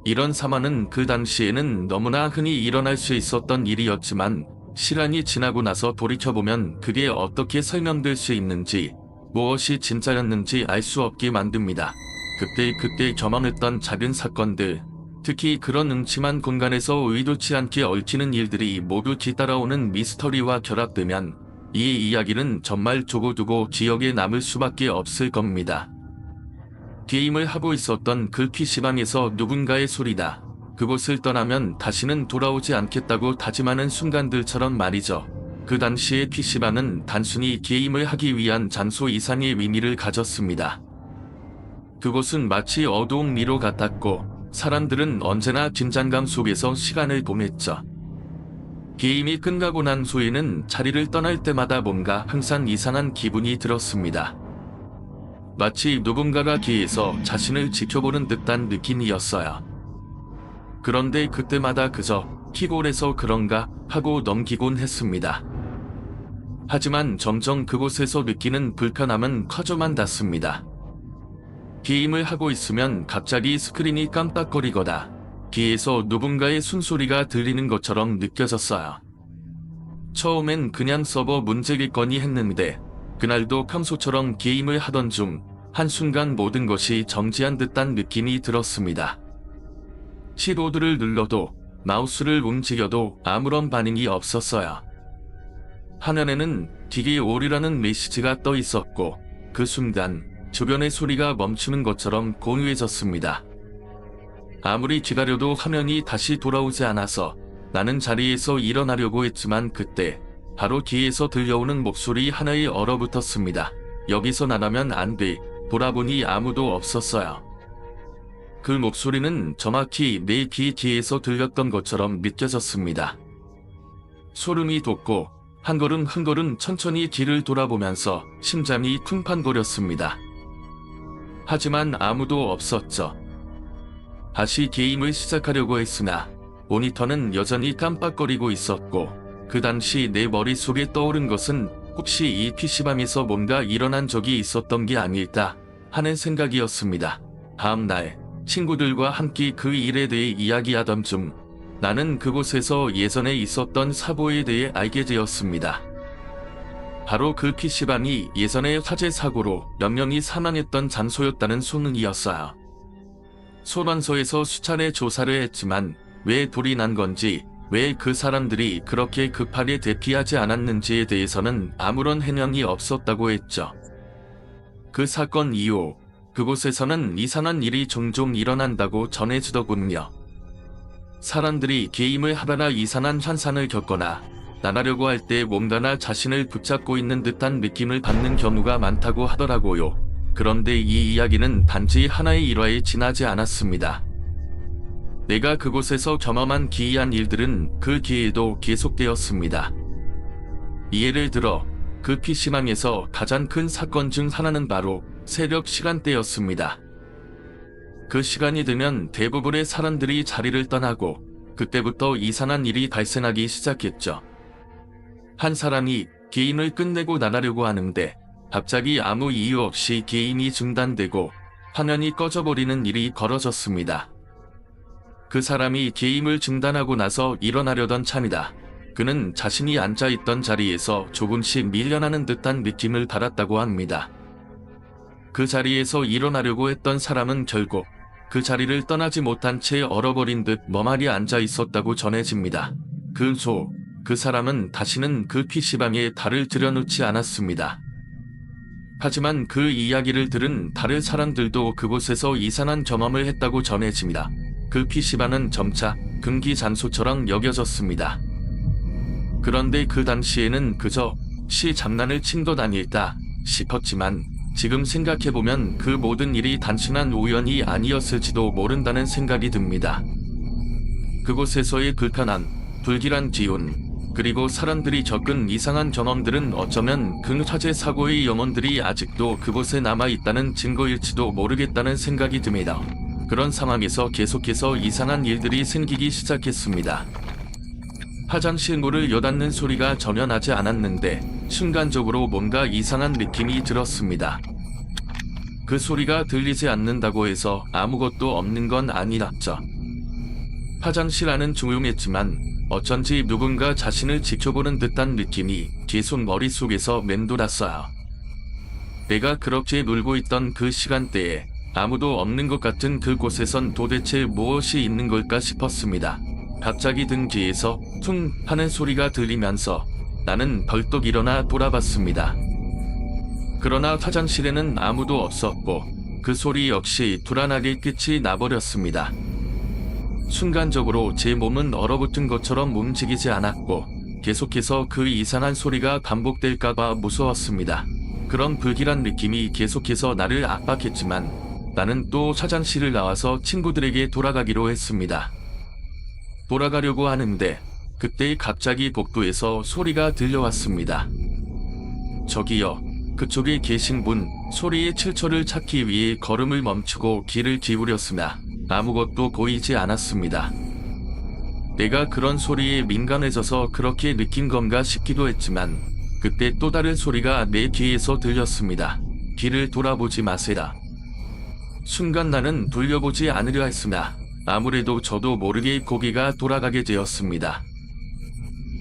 이런 사망은 그 당시에는 너무나 흔히 일어날 수 있었던 일이었지만 시간이 지나고 나서 돌이켜보면 그게 어떻게 설명될 수 있는지 무엇이 진짜였는지 알 수 없게 만듭니다. 그때 경험했던 작은 사건들, 특히 그런 음침한 공간에서 의도치 않게 얽히는 일들이 모두 뒤따라오는 미스터리와 결합되면 이 이야기는 정말 두고두고 기억에 남을 수밖에 없을 겁니다. 게임을 하고 있었던 그 PC방에서 누군가의 소리다. 그곳을 떠나면 다시는 돌아오지 않겠다고 다짐하는 순간들처럼 말이죠. 그 당시의 PC방은 단순히 게임을 하기 위한 장소 이상의 의미를 가졌습니다. 그곳은 마치 어두운 미로 같았고 사람들은 언제나 긴장감 속에서 시간을 보냈죠. 게임이 끝나고 난 후에는 자리를 떠날 때마다 뭔가 항상 이상한 기분이 들었습니다. 마치 누군가가 뒤에서 자신을 지켜보는 듯한 느낌이었어요. 그런데 그때마다 그저 피곤해서 그런가 하고 넘기곤 했습니다. 하지만 점점 그곳에서 느끼는 불편함은 커져만 갔습니다. 게임을 하고 있으면 갑자기 스크린이 깜빡거리거나 뒤에서 누군가의 숨소리가 들리는 것처럼 느껴졌어요. 처음엔 그냥 서버 문제겠거니 했는데 그날도 평소처럼 게임을 하던 중 한순간 모든 것이 정지한 듯한 느낌이 들었습니다. 키보드를 눌러도 마우스를 움직여도 아무런 반응이 없었어요. 화면에는 디게 올이라는 메시지가 떠 있었고 그 순간 주변의 소리가 멈추는 것처럼 고요해졌습니다. 아무리 기다려도 화면이 다시 돌아오지 않아서 나는 자리에서 일어나려고 했지만 그때 바로 뒤에서 들려오는 목소리 하나에 얼어붙었습니다. 여기서 나가면 안 돼. 돌아보니 아무도 없었어요. 그 목소리는 정확히 내 귀 뒤에서 들렸던 것처럼 느껴졌습니다. 소름이 돋고 한 걸음 천천히 뒤를 돌아보면서 심장이 쿵판거렸습니다. 하지만 아무도 없었죠. 다시 게임을 시작하려고 했으나 모니터는 여전히 깜빡거리고 있었고 그 당시 내 머릿속에 떠오른 것은 혹시 이 PC방에서 뭔가 일어난 적이 있었던 게 아닐까 하는 생각이었습니다. 다음 날 친구들과 함께 그 일에 대해 이야기하던 중 나는 그곳에서 예전에 있었던 사고에 대해 알게 되었습니다. 바로 그 PC방이 예전에 화재 사고로 몇 명이 사망했던 장소였다는 소문이었어요. 소방서에서 수차례 조사를 했지만 왜 불이 난 건지, 왜 그 사람들이 그렇게 급하게 대피하지 않았는지에 대해서는 아무런 해명이 없었다고 했죠. 그 사건 이후 그곳에서는 이상한 일이 종종 일어난다고 전해지더군요. 사람들이 게임을 하다가 이상한 현상을 겪거나 나가려고 할 때 뭔가나 자신을 붙잡고 있는 듯한 느낌을 받는 경우가 많다고 하더라고요. 그런데 이 이야기는 단지 하나의 일화에 지나지 않았습니다. 내가 그곳에서 경험한 기이한 일들은 그 뒤에도 계속되었습니다. 예를 들어 그 PC방에서 가장 큰 사건 중 하나는 바로 새벽 시간대였습니다. 그 시간이 되면 대부분의 사람들이 자리를 떠나고 그때부터 이상한 일이 발생하기 시작했죠. 한 사람이 기인을 끝내고 나가려고 하는데 갑자기 아무 이유 없이 기인이 중단되고 화면이 꺼져버리는 일이 벌어졌습니다. 그 사람이 기임을 중단하고 나서 일어나려던 참이다. 그는 자신이 앉아있던 자리에서 조금씩 밀려나는 듯한 느낌을 받았다고 합니다. 그 자리에서 일어나려고 했던 사람은 결국 그 자리를 떠나지 못한 채 얼어버린 듯 멍하니 앉아 있었다고 전해집니다. 그 사람은 다시는 그 PC방에 발을 들여놓지 않았습니다. 하지만 그 이야기를 들은 다른 사람들도 그곳에서 이상한 경험을 했다고 전해집니다. 그 PC방은 점차 금기 장소처럼 여겨졌습니다. 그런데 그 당시에는 그저 장난을 친 것 아닐까 싶었지만 지금 생각해보면 그 모든 일이 단순한 우연이 아니었을지도 모른다는 생각이 듭니다. 그곳에서의 불편함, 불길한 기운, 그리고 사람들이 겪은 이상한 경험들은 어쩌면 그 화재 사고의 영혼들이 아직도 그곳에 남아있다는 증거일지도 모르겠다는 생각이 듭니다. 그런 상황에서 계속해서 이상한 일들이 생기기 시작했습니다. 화장실 문을 여닫는 소리가 전혀 나지 않았는데 순간적으로 뭔가 이상한 느낌이 들었습니다. 그 소리가 들리지 않는다고 해서 아무것도 없는 건 아니었죠. 화장실 안은 조용했지만 어쩐지 누군가 자신을 지켜보는 듯한 느낌이 계속 머릿속에서 맴돌았어요. 내가 그렇게 놀고 있던 그 시간대에 아무도 없는 것 같은 그곳에선 도대체 무엇이 있는 걸까 싶었습니다. 갑자기 등 뒤에서 퉁 하는 소리가 들리면서 나는 벌떡 일어나 돌아봤습니다. 그러나 화장실에는 아무도 없었고 그 소리 역시 불안하게 끝이 나버렸습니다. 순간적으로 제 몸은 얼어붙은 것처럼 움직이지 않았고 계속해서 그 이상한 소리가 반복될까봐 무서웠습니다. 그런 불길한 느낌이 계속해서 나를 압박했지만 나는 또 화장실을 나와서 친구들에게 돌아가기로 했습니다. 돌아가려고 하는데 그때 갑자기 복도에서 소리가 들려왔습니다. 저기요, 그쪽에 계신 분, 소리의 출처를 찾기 위해 걸음을 멈추고 귀를 기울였으나 아무것도 보이지 않았습니다. 내가 그런 소리에 민감해져서 그렇게 느낀 건가 싶기도 했지만 그때 또 다른 소리가 내 귀에서 들렸습니다. 귀를 돌아보지 마세요. 순간 나는 돌려보지 않으려 했으나 아무래도 저도 모르게 고개가 돌아가게 되었습니다.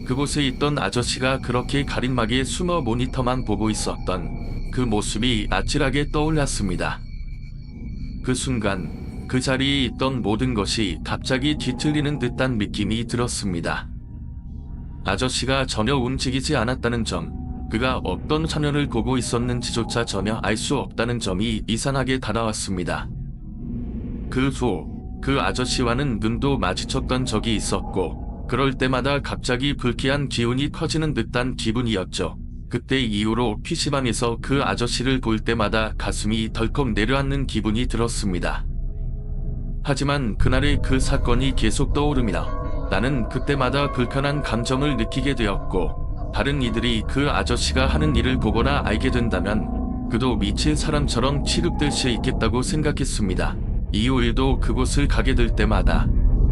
그곳에 있던 아저씨가 그렇게 가림막에 숨어 모니터만 보고 있었던 그 모습이 아찔하게 떠올랐습니다. 그 순간 그 자리에 있던 모든 것이 갑자기 뒤틀리는 듯한 느낌이 들었습니다. 아저씨가 전혀 움직이지 않았다는 점, 그가 어떤 화면을 보고 있었는지조차 전혀 알 수 없다는 점이 이상하게 다가왔습니다. 그 후, 그 아저씨와는 눈도 마주쳤던 적이 있었고 그럴 때마다 갑자기 불쾌한 기운이 퍼지는 듯한 기분이었죠. 그때 이후로 PC방에서 그 아저씨를 볼 때마다 가슴이 덜컥 내려앉는 기분이 들었습니다. 하지만 그날의 그 사건이 계속 떠오릅니다. 나는 그때마다 불편한 감정을 느끼게 되었고 다른 이들이 그 아저씨가 하는 일을 보거나 알게 된다면 그도 미칠 사람처럼 취급될 수 있겠다고 생각했습니다. 이후에도 그곳을 가게 될 때마다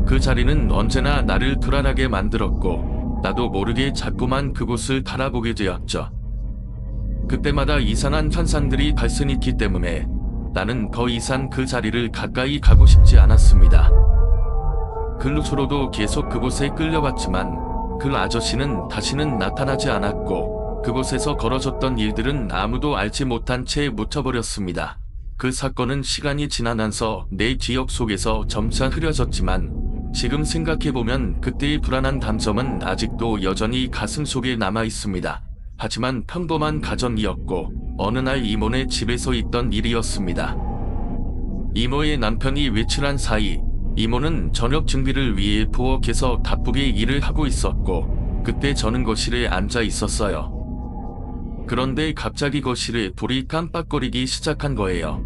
그 자리는 언제나 나를 불안하게 만들었고 나도 모르게 자꾸만 그곳을 바라보게 되었죠. 그때마다 이상한 현상들이 발생했기 때문에 나는 더 이상 그 자리를 가까이 가고 싶지 않았습니다. 글루초로도 계속 그곳에 끌려갔지만 그 아저씨는 다시는 나타나지 않았고 그곳에서 벌어졌던 일들은 아무도 알지 못한 채 묻혀버렸습니다. 그 사건은 시간이 지나면서 내 기억 속에서 점차 흐려졌지만 지금 생각해보면 그때의 불안한 감정은 아직도 여전히 가슴 속에 남아있습니다. 하지만 평범한 가정이었고 어느 날 이모네 집에서 있던 일이었습니다. 이모의 남편이 외출한 사이 이모는 저녁 준비를 위해 부엌에서 바쁘게 일을 하고 있었고 그때 저는 거실에 앉아 있었어요. 그런데 갑자기 거실에 불이 깜빡거리기 시작한 거예요.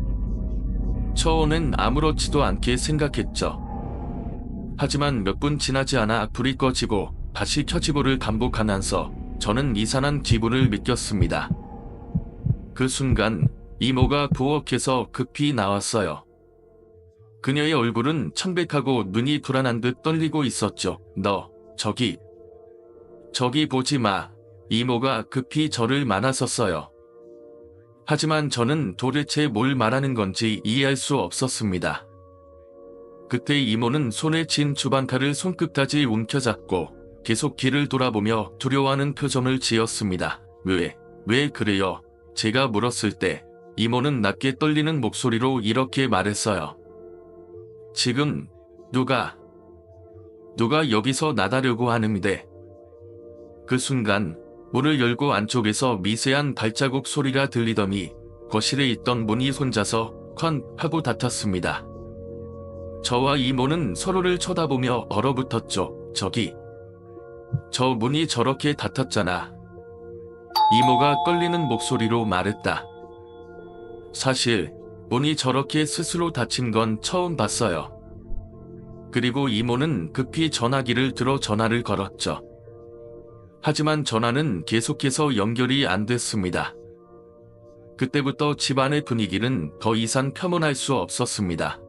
처음엔 아무렇지도 않게 생각했죠. 하지만 몇 분 지나지 않아 불이 꺼지고 다시 켜지고를 반복하면서 저는 이상한 기분을 느꼈습니다. 그 순간 이모가 부엌에서 급히 나왔어요. 그녀의 얼굴은 청백하고 눈이 불안한 듯 떨리고 있었죠. 너 저기 보지 마. 이모가 급히 저를 말았었어요. 하지만 저는 도대체 뭘 말하는 건지 이해할 수 없었습니다. 그때 이모는 손에 쥔 주방칼을 손끝까지 움켜잡고 계속 길을 돌아보며 두려워하는 표정을 지었습니다. 왜 그래요? 제가 물었을 때 이모는 낮게 떨리는 목소리로 이렇게 말했어요. 지금 누가 여기서 나가려고 하는데. 그 순간 문을 열고 안쪽에서 미세한 발자국 소리가 들리더니 거실에 있던 문이 혼자서 쾅 하고 닫혔습니다. 저와 이모는 서로를 쳐다보며 얼어붙었죠. 저 문이 저렇게 닫혔잖아. 이모가 떨리는 목소리로 말했다. 사실 문이 저렇게 스스로 닫힌 건 처음 봤어요. 그리고 이모는 급히 전화기를 들어 전화를 걸었죠. 하지만 전화는 계속해서 연결이 안 됐습니다. 그때부터 집안의 분위기는 더 이상 평온할 수 없었습니다.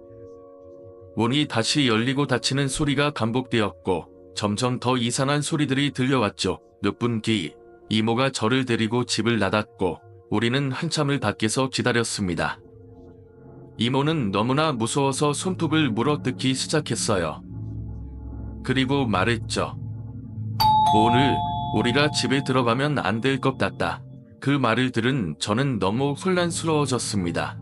문이 다시 열리고 닫히는 소리가 반복되었고 점점 더 이상한 소리들이 들려왔죠. 몇 분 뒤 이모가 저를 데리고 집을 나갔고 우리는 한참을 밖에서 기다렸습니다. 이모는 너무나 무서워서 손톱을 물어뜯기 시작했어요. 그리고 말했죠. 오늘 우리가 집에 들어가면 안 될 것 같다. 그 말을 들은 저는 너무 혼란스러워졌습니다.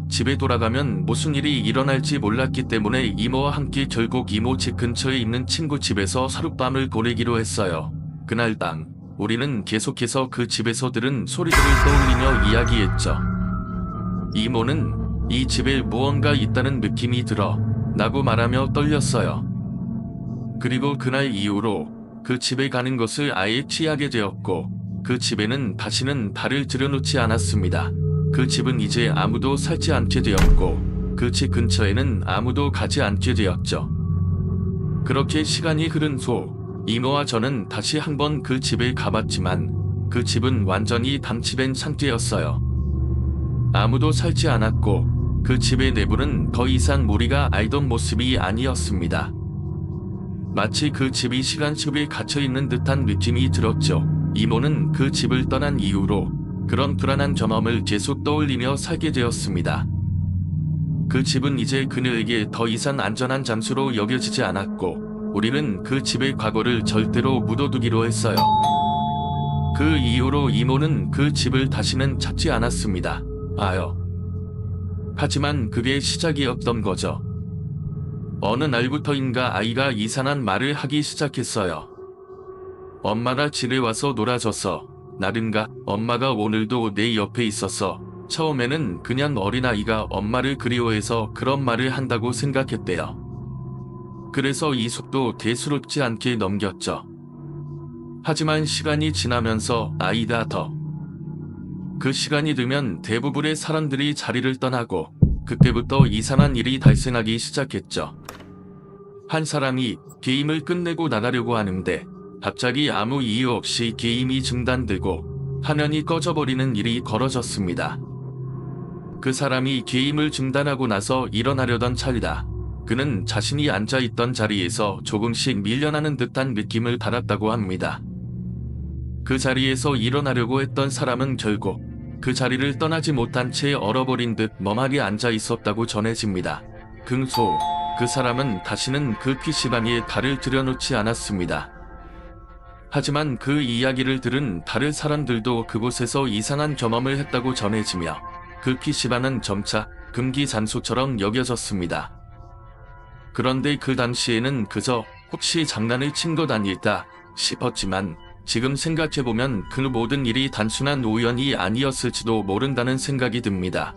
집에 돌아가면 무슨 일이 일어날지 몰랐기 때문에 이모와 함께 결국 이모 집 근처에 있는 친구 집에서 하룻밤을 보내기로 했어요. 그날 밤 우리는 계속해서 그 집에서 들은 소리들을 떠올리며 이야기했죠. 이모는 이 집에 무언가 있다는 느낌이 들어 라고 말하며 떨렸어요. 그리고 그날 이후로 그 집에 가는 것을 아예 취하게 되었고 그 집에는 다시는 발을 들여놓지 않았습니다. 그 집은 이제 아무도 살지 않게 되었고 그 집 근처에는 아무도 가지 않게 되었죠. 그렇게 시간이 흐른 후 이모와 저는 다시 한번 그 집에 가봤지만 그 집은 완전히 dam치된 상태였어요. 아무도 살지 않았고 그 집의 내부는 더 이상 우리가 알던 모습이 아니었습니다. 마치 그 집이 시간 속에 갇혀있는 듯한 느낌이 들었죠. 이모는 그 집을 떠난 이후로 그런 불안한 경험을 계속 떠올리며 살게 되었습니다. 그 집은 이제 그녀에게 더 이상 안전한 장소로 여겨지지 않았고 우리는 그 집의 과거를 절대로 묻어두기로 했어요. 그 이후로 이모는 그 집을 다시는 찾지 않았습니다. 하지만 그게 시작이었던 거죠. 어느 날부터인가 아이가 이상한 말을 하기 시작했어요. 엄마가 집에 와서 놀아줘서 나른가 엄마가 오늘도 내 옆에 있었어. 처음에는 그냥 어린아이가 엄마를 그리워해서 그런 말을 한다고 생각했대요. 그래서 이 속도 대수롭지 않게 넘겼죠. 하지만 시간이 지나면서 아이가 그 시간이 되면 대부분의 사람들이 자리를 떠나고 그때부터 이상한 일이 발생하기 시작했죠. 한 사람이 게임을 끝내고 나가려고 하는데 갑자기 아무 이유 없이 게임이 중단되고 화면이 꺼져버리는 일이 벌어졌습니다. 그 사람이 게임을 중단하고 나서 일어나려던 찰나 그는 자신이 앉아있던 자리에서 조금씩 밀려나는 듯한 느낌을 받았다고 합니다. 그 자리에서 일어나려고 했던 사람은 결국 그 자리를 떠나지 못한 채 얼어버린 듯 멍하게 앉아 있었다고 전해집니다. 그 후 그 사람은 다시는 그 PC방에 발을 들여놓지 않았습니다. 하지만 그 이야기를 들은 다른 사람들도 그곳에서 이상한 경험을 했다고 전해지며 그 PC방은 점차 금기 장소처럼 여겨졌습니다. 그런데 그 당시에는 그저 혹시 장난을 친 것 아닐까 싶었지만 지금 생각해보면 그 모든 일이 단순한 우연이 아니었을지도 모른다는 생각이 듭니다.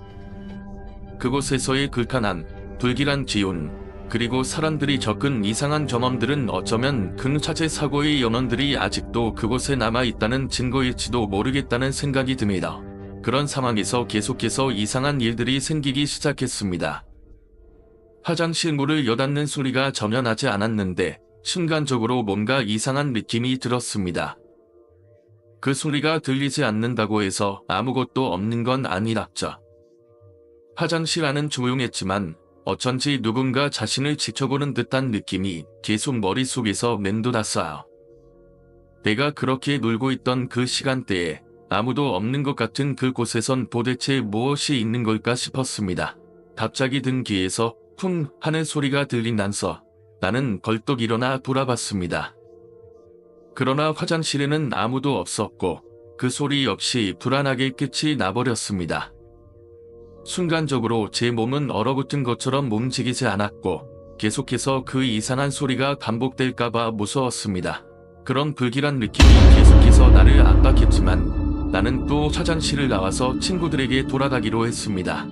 그곳에서의 극한함, 불길한 기운, 그리고 사람들이 겪은 이상한 경험들은 어쩌면 근차제 사고의 연원들이 아직도 그곳에 남아있다는 증거일지도 모르겠다는 생각이 듭니다. 그런 상황에서 계속해서 이상한 일들이 생기기 시작했습니다. 화장실 문을 여닫는 소리가 전혀 나지 않았는데 순간적으로 뭔가 이상한 느낌이 들었습니다. 그 소리가 들리지 않는다고 해서 아무것도 없는 건 아니랍죠. 화장실 안은 조용했지만 어쩐지 누군가 자신을 지켜보는 듯한 느낌이 계속 머릿속에서 맴돌았어요. 내가 그렇게 놀고 있던 그 시간대에 아무도 없는 것 같은 그곳에선 도대체 무엇이 있는 걸까 싶었습니다. 갑자기 등 뒤에서 쿵 하는 소리가 들린다서 나는 벌떡 일어나 돌아봤습니다. 그러나 화장실에는 아무도 없었고 그 소리 역시 불안하게 끝이 나버렸습니다. 순간적으로 제 몸은 얼어붙은 것처럼 움직이지 않았고 계속해서 그 이상한 소리가 반복될까봐 무서웠습니다. 그런 불길한 느낌이 계속해서 나를 압박했지만 나는 또 화장실을 나와서 친구들에게 돌아가기로 했습니다.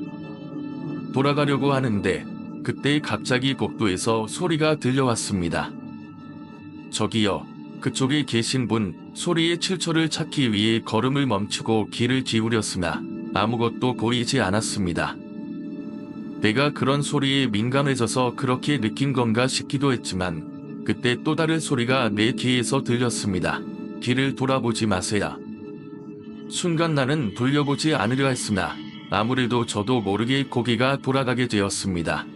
돌아가려고 하는데 그때 갑자기 복도에서 소리가 들려왔습니다. 저기요, 그쪽에 계신 분, 소리의 출처를 찾기 위해 걸음을 멈추고 귀를 기울였으나 아무것도 보이지 않았습니다. 내가 그런 소리에 민감해져서 그렇게 느낀 건가 싶기도 했지만 그때 또 다른 소리가 내 귀에서 들렸습니다. 귀를 돌아보지 마세요. 순간 나는 돌려보지 않으려 했으나 아무래도 저도 모르게 고개가 돌아가게 되었습니다.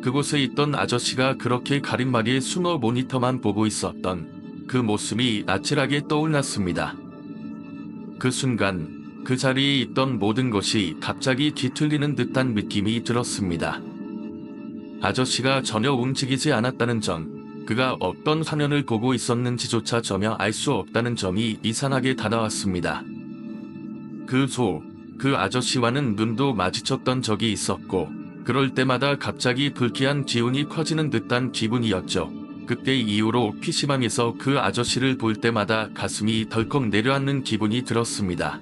그곳에 있던 아저씨가 그렇게 가림막에 숨어 모니터만 보고 있었던 그 모습이 아찔하게 떠올랐습니다. 그 순간 그 자리에 있던 모든 것이 갑자기 뒤틀리는 듯한 느낌이 들었습니다. 아저씨가 전혀 움직이지 않았다는 점, 그가 어떤 화면을 보고 있었는지조차 전혀 알 수 없다는 점이 이상하게 다가왔습니다. 그 아저씨와는 눈도 마주쳤던 적이 있었고 그럴 때마다 갑자기 불쾌한 기운이 커지는 듯한 기분이었죠. 그때 이후로 PC방에서 그 아저씨를 볼 때마다 가슴이 덜컥 내려앉는 기분이 들었습니다.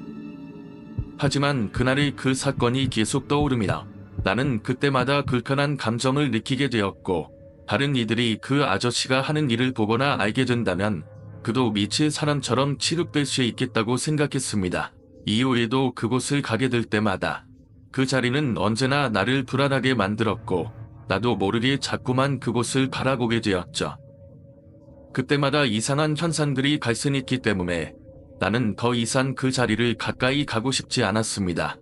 하지만 그날의 그 사건이 계속 떠오르며 나는 그때마다 불편한 감정을 느끼게 되었고 다른 이들이 그 아저씨가 하는 일을 보거나 알게 된다면 그도 미칠 사람처럼 취급될 수 있겠다고 생각했습니다. 이후에도 그곳을 가게 될 때마다 그 자리는 언제나 나를 불안하게 만들었고 나도 모르게 자꾸만 그곳을 바라보게 되었죠. 그때마다 이상한 현상들이 발생했기 때문에 나는 더 이상 그 자리를 가까이 가고 싶지 않았습니다.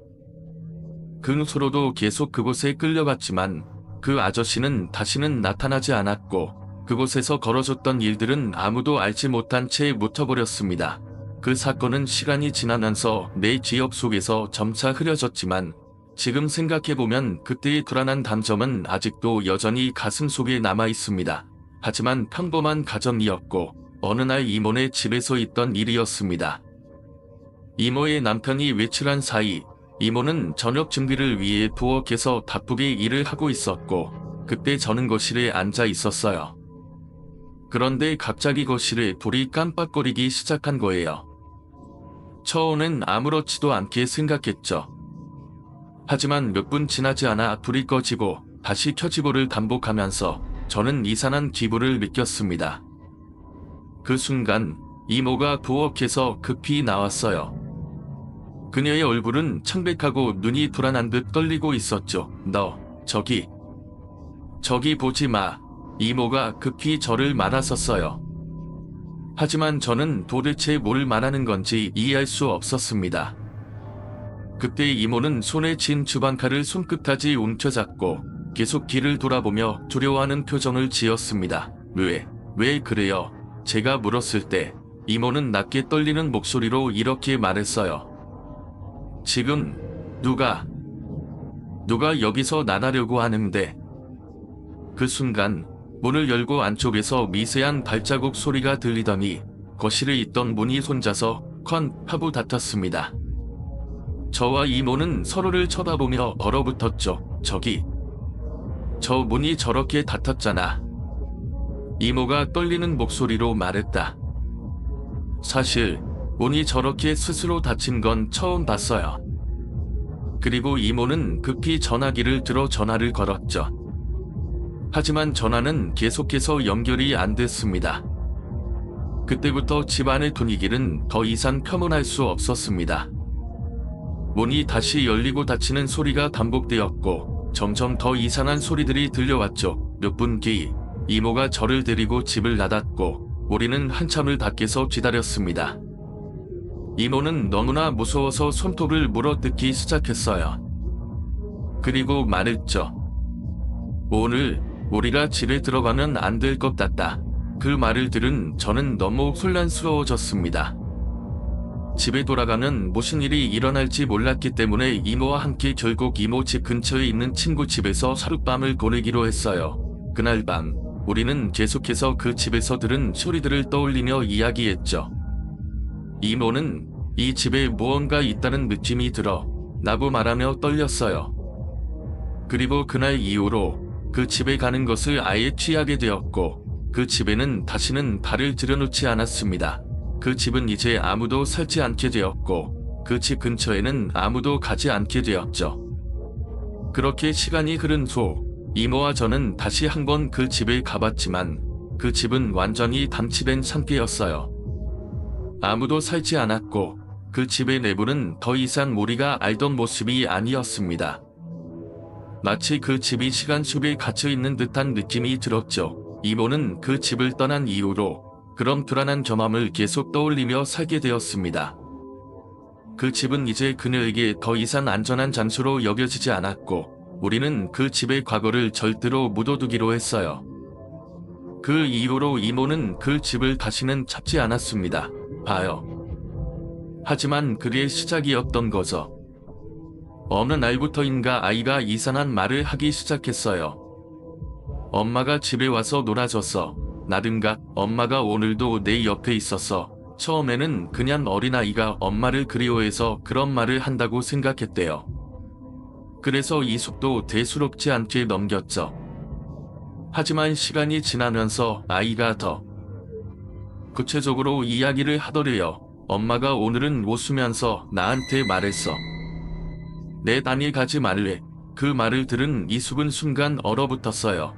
그 후로도 계속 그곳에 끌려갔지만 그 아저씨는 다시는 나타나지 않았고 그곳에서 벌어졌던 일들은 아무도 알지 못한 채 묻혀버렸습니다. 그 사건은 시간이 지나면서 내 기억 속에서 점차 흐려졌지만 지금 생각해보면 그때의 불안한 감정은 아직도 여전히 가슴 속에 남아있습니다. 하지만 평범한 가정이었고 어느 날 이모네 집에서 있던 일이었습니다. 이모의 남편이 외출한 사이 이모는 저녁 준비를 위해 부엌에서 바쁘게 일을 하고 있었고 그때 저는 거실에 앉아 있었어요. 그런데 갑자기 거실에 불이 깜빡거리기 시작한 거예요. 처음엔 아무렇지도 않게 생각했죠. 하지만 몇 분 지나지 않아 불이 꺼지고 다시 켜지고를 반복하면서 저는 이상한 기분을 느꼈습니다. 그 순간 이모가 부엌에서 급히 나왔어요. 그녀의 얼굴은 창백하고 눈이 불안한 듯 떨리고 있었죠. 너 저기 보지 마. 이모가 급히 저를 말았었어요. 하지만 저는 도대체 뭘 말하는 건지 이해할 수 없었습니다. 그때 이모는 손에 쥔 주방칼을 손끝까지 움켜잡고 계속 뒤를 돌아보며 두려워하는 표정을 지었습니다. 왜 그래요? 제가 물었을 때 이모는 낮게 떨리는 목소리로 이렇게 말했어요. 지금 누가 여기서 나가려고 하는데. 그 순간 문을 열고 안쪽에서 미세한 발자국 소리가 들리더니 거실에 있던 문이 혼자서 컨 하고 닫혔습니다. 저와 이모는 서로를 쳐다보며 얼어붙었죠. 저 문이 저렇게 닫혔잖아. 이모가 떨리는 목소리로 말했다. 사실 문이 저렇게 스스로 닫힌 건 처음 봤어요. 그리고 이모는 급히 전화기를 들어 전화를 걸었죠. 하지만 전화는 계속해서 연결이 안 됐습니다. 그때부터 집안의 분위기는 더 이상 평온할 수 없었습니다. 문이 다시 열리고 닫히는 소리가 반복되었고 점점 더 이상한 소리들이 들려왔죠. 몇 분 뒤 이모가 저를 데리고 집을 나갔고 우리는 한참을 밖에서 기다렸습니다. 이모는 너무나 무서워서 손톱을 물어뜯기 시작했어요. 그리고 말했죠. 오늘 우리가 집에 들어가면 안 될 것 같다. 그 말을 들은 저는 너무 혼란스러워졌습니다. 집에 돌아가면 무슨 일이 일어날지 몰랐기 때문에 이모와 함께 결국 이모 집 근처에 있는 친구 집에서 하룻밤을 보내기로 했어요. 그날 밤 우리는 계속해서 그 집에서 들은 소리들을 떠올리며 이야기했죠. 이모는 이 집에 무언가 있다는 느낌이 들어 라고 말하며 떨렸어요. 그리고 그날 이후로 그 집에 가는 것을 아예 취하게 되었고 그 집에는 다시는 발을 들여놓지 않았습니다. 그 집은 이제 아무도 살지 않게 되었고 그 집 근처에는 아무도 가지 않게 되었죠. 그렇게 시간이 흐른 후 이모와 저는 다시 한번 그 집에 가봤지만 그 집은 완전히 담치된 상태였어요. 아무도 살지 않았고 그 집의 내부는 더 이상 우리가 알던 모습이 아니었습니다. 마치 그 집이 시간 속에 갇혀있는 듯한 느낌이 들었죠. 이모는 그 집을 떠난 이후로 그런 불안한 경험을 계속 떠올리며 살게 되었습니다. 그 집은 이제 그녀에게 더 이상 안전한 장소로 여겨지지 않았고 우리는 그 집의 과거를 절대로 묻어두기로 했어요. 그 이후로 이모는 그 집을 다시는 찾지 않았습니다. 봐요. 하지만 그게 시작이었던 거죠. 어느 날부터인가 아이가 이상한 말을 하기 시작했어요. 엄마가 집에 와서 놀아줬어. 나든가 엄마가 오늘도 내 옆에 있었어. 처음에는 그냥 어린아이가 엄마를 그리워해서 그런 말을 한다고 생각했대요. 그래서 이숙도 대수롭지 않게 넘겼죠. 하지만 시간이 지나면서 아이가 더 구체적으로 이야기를 하더래요. 엄마가 오늘은 웃으면서 나한테 말했어. 내 단일 가지 말래. 그 말을 들은 이숙은 순간 얼어붙었어요.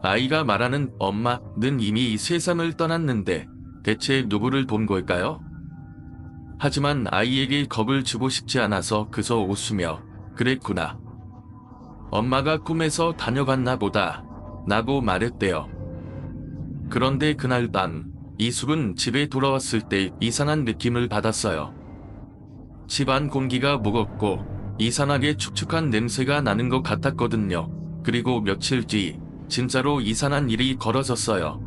아이가 말하는 엄마는 이미 이 세상을 떠났는데 대체 누구를 본 걸까요? 하지만 아이에게 겁을 주고 싶지 않아서 그저 웃으며 그랬구나. 엄마가 꿈에서 다녀갔나 보다 라고 말했대요. 그런데 그날 밤 이숙은 집에 돌아왔을 때 이상한 느낌을 받았어요. 집안 공기가 무겁고 이상하게 축축한 냄새가 나는 것 같았거든요. 그리고 며칠 뒤 진짜로 이상한 일이 벌어졌어요.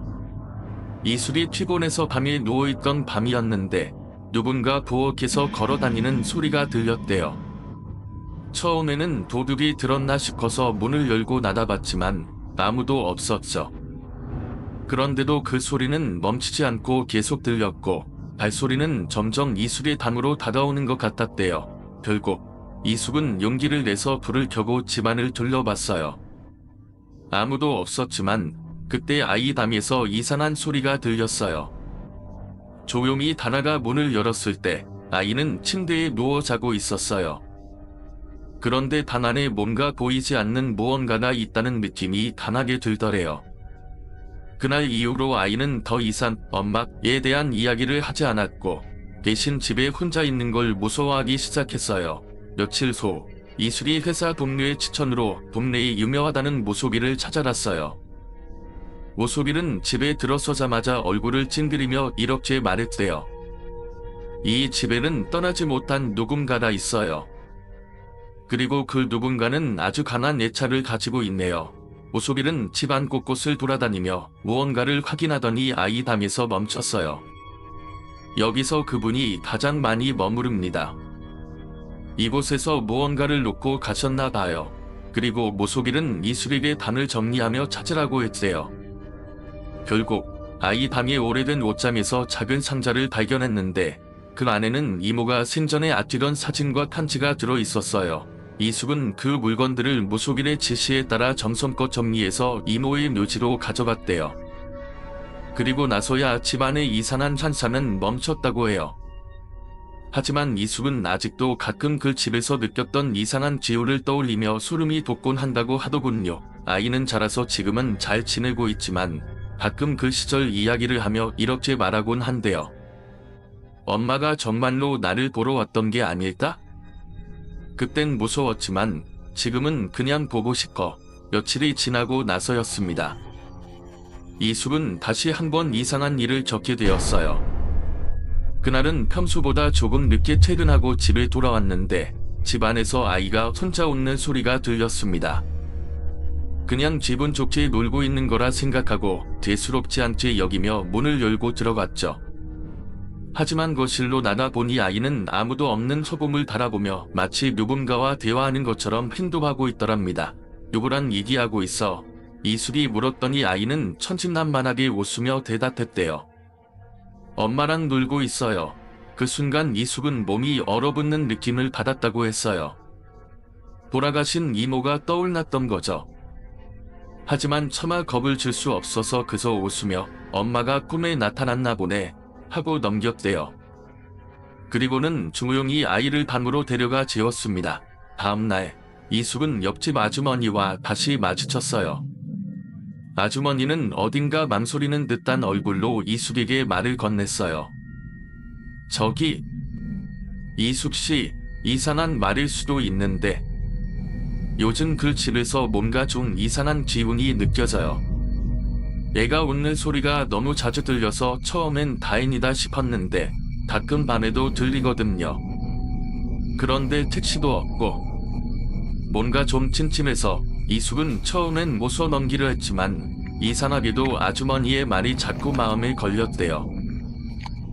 이숙이 피곤해서 밤에 누워있던 밤이었는데 누군가 부엌에서 걸어다니는 소리가 들렸대요. 처음에는 도둑이 들었나 싶어서 문을 열고 나가봤지만 아무도 없었죠. 그런데도 그 소리는 멈추지 않고 계속 들렸고 발소리는 점점 이숙의 방으로 다가오는 것 같았대요. 결국 이숙은 용기를 내서 불을 켜고 집안을 둘러봤어요. 아무도 없었지만 그때 아이 담에서 이상한 소리가 들렸어요. 조용히 다나가 문을 열었을 때 아이는 침대에 누워 자고 있었어요. 그런데 방 안에 뭔가 보이지 않는 무언가가 있다는 느낌이 강하게 들더래요. 그날 이후로 아이는 더 이상 엄마에 대한 이야기를 하지 않았고 대신 집에 혼자 있는 걸 무서워하기 시작했어요. 며칠 후 이숙이 회사 동료의 추천으로 동네에 유명하다는 무속인을 찾아갔어요. 무속인은 집에 들어서자마자 얼굴을 찡그리며 이렇게 말했대요. 이 집에는 떠나지 못한 누군가가 있어요. 그리고 그 누군가는 아주 강한 애착을 가지고 있네요. 무속인은 집안 곳곳을 돌아다니며 무언가를 확인하더니 아이 담에서 멈췄어요. 여기서 그분이 가장 많이 머무릅니다. 이곳에서 무언가를 놓고 가셨나 봐요. 그리고 무속인은 이숙에게 담을 정리하며 찾으라고 했대요. 결국 아이 방의 오래된 옷장에서 작은 상자를 발견했는데 그 안에는 이모가 생전에 아끼던 사진과 편지가 들어있었어요. 이숙은 그 물건들을 무속인의 지시에 따라 정성껏 정리해서 이모의 묘지로 가져갔대요. 그리고 나서야 집안의 이상한 현상은 멈췄다고 해요. 하지만 이숙은 아직도 가끔 그 집에서 느꼈던 이상한 기운을 떠올리며 소름이 돋곤 한다고 하더군요. 아이는 자라서 지금은 잘 지내고 있지만 가끔 그 시절 이야기를 하며 이렇게 말하곤 한대요. 엄마가 정말로 나를 보러 왔던 게 아닐까? 그땐 무서웠지만 지금은 그냥 보고 싶어. 며칠이 지나고 나서였습니다. 이숙은 다시 한번 이상한 일을 겪게 되었어요. 그날은 평소보다 조금 늦게 퇴근하고 집에 돌아왔는데 집 안에서 아이가 혼자 웃는 소리가 들렸습니다. 그냥 기분 좋게 놀고 있는 거라 생각하고 대수롭지 않게 여기며 문을 열고 들어갔죠. 하지만 거실로 나가보니 아이는 아무도 없는 허공을 바라보며 마치 누군가와 대화하는 것처럼 행동하고 있더랍니다. 누구랑 얘기하고 있어? 이숙이 물었더니 아이는 천진난만하게 웃으며 대답했대요. 엄마랑 놀고 있어요. 그 순간 이숙은 몸이 얼어붙는 느낌을 받았다고 했어요. 돌아가신 이모가 떠올랐던 거죠. 하지만 차마 겁을 줄 수 없어서 그저 웃으며 엄마가 꿈에 나타났나 보네 하고 넘겼대요. 그리고는 조용히 아이를 방으로 데려가 재웠습니다. 다음날 이숙은 옆집 아주머니와 다시 마주쳤어요. 아주머니는 어딘가 망설이는 듯한 얼굴로 이숙에게 말을 건넸어요. 저기, 이숙씨, 이상한 말일 수도 있는데 요즘 그 집에서 뭔가 좀 이상한 기운이 느껴져요. 애가 웃는 소리가 너무 자주 들려서 처음엔 다행이다 싶었는데 가끔 밤에도 들리거든요. 그런데 택시도 없고 뭔가 좀 찜찜해서 이숙은 처음엔 못 써넘기려 했지만 이상하게도 아주머니의 말이 자꾸 마음에 걸렸대요.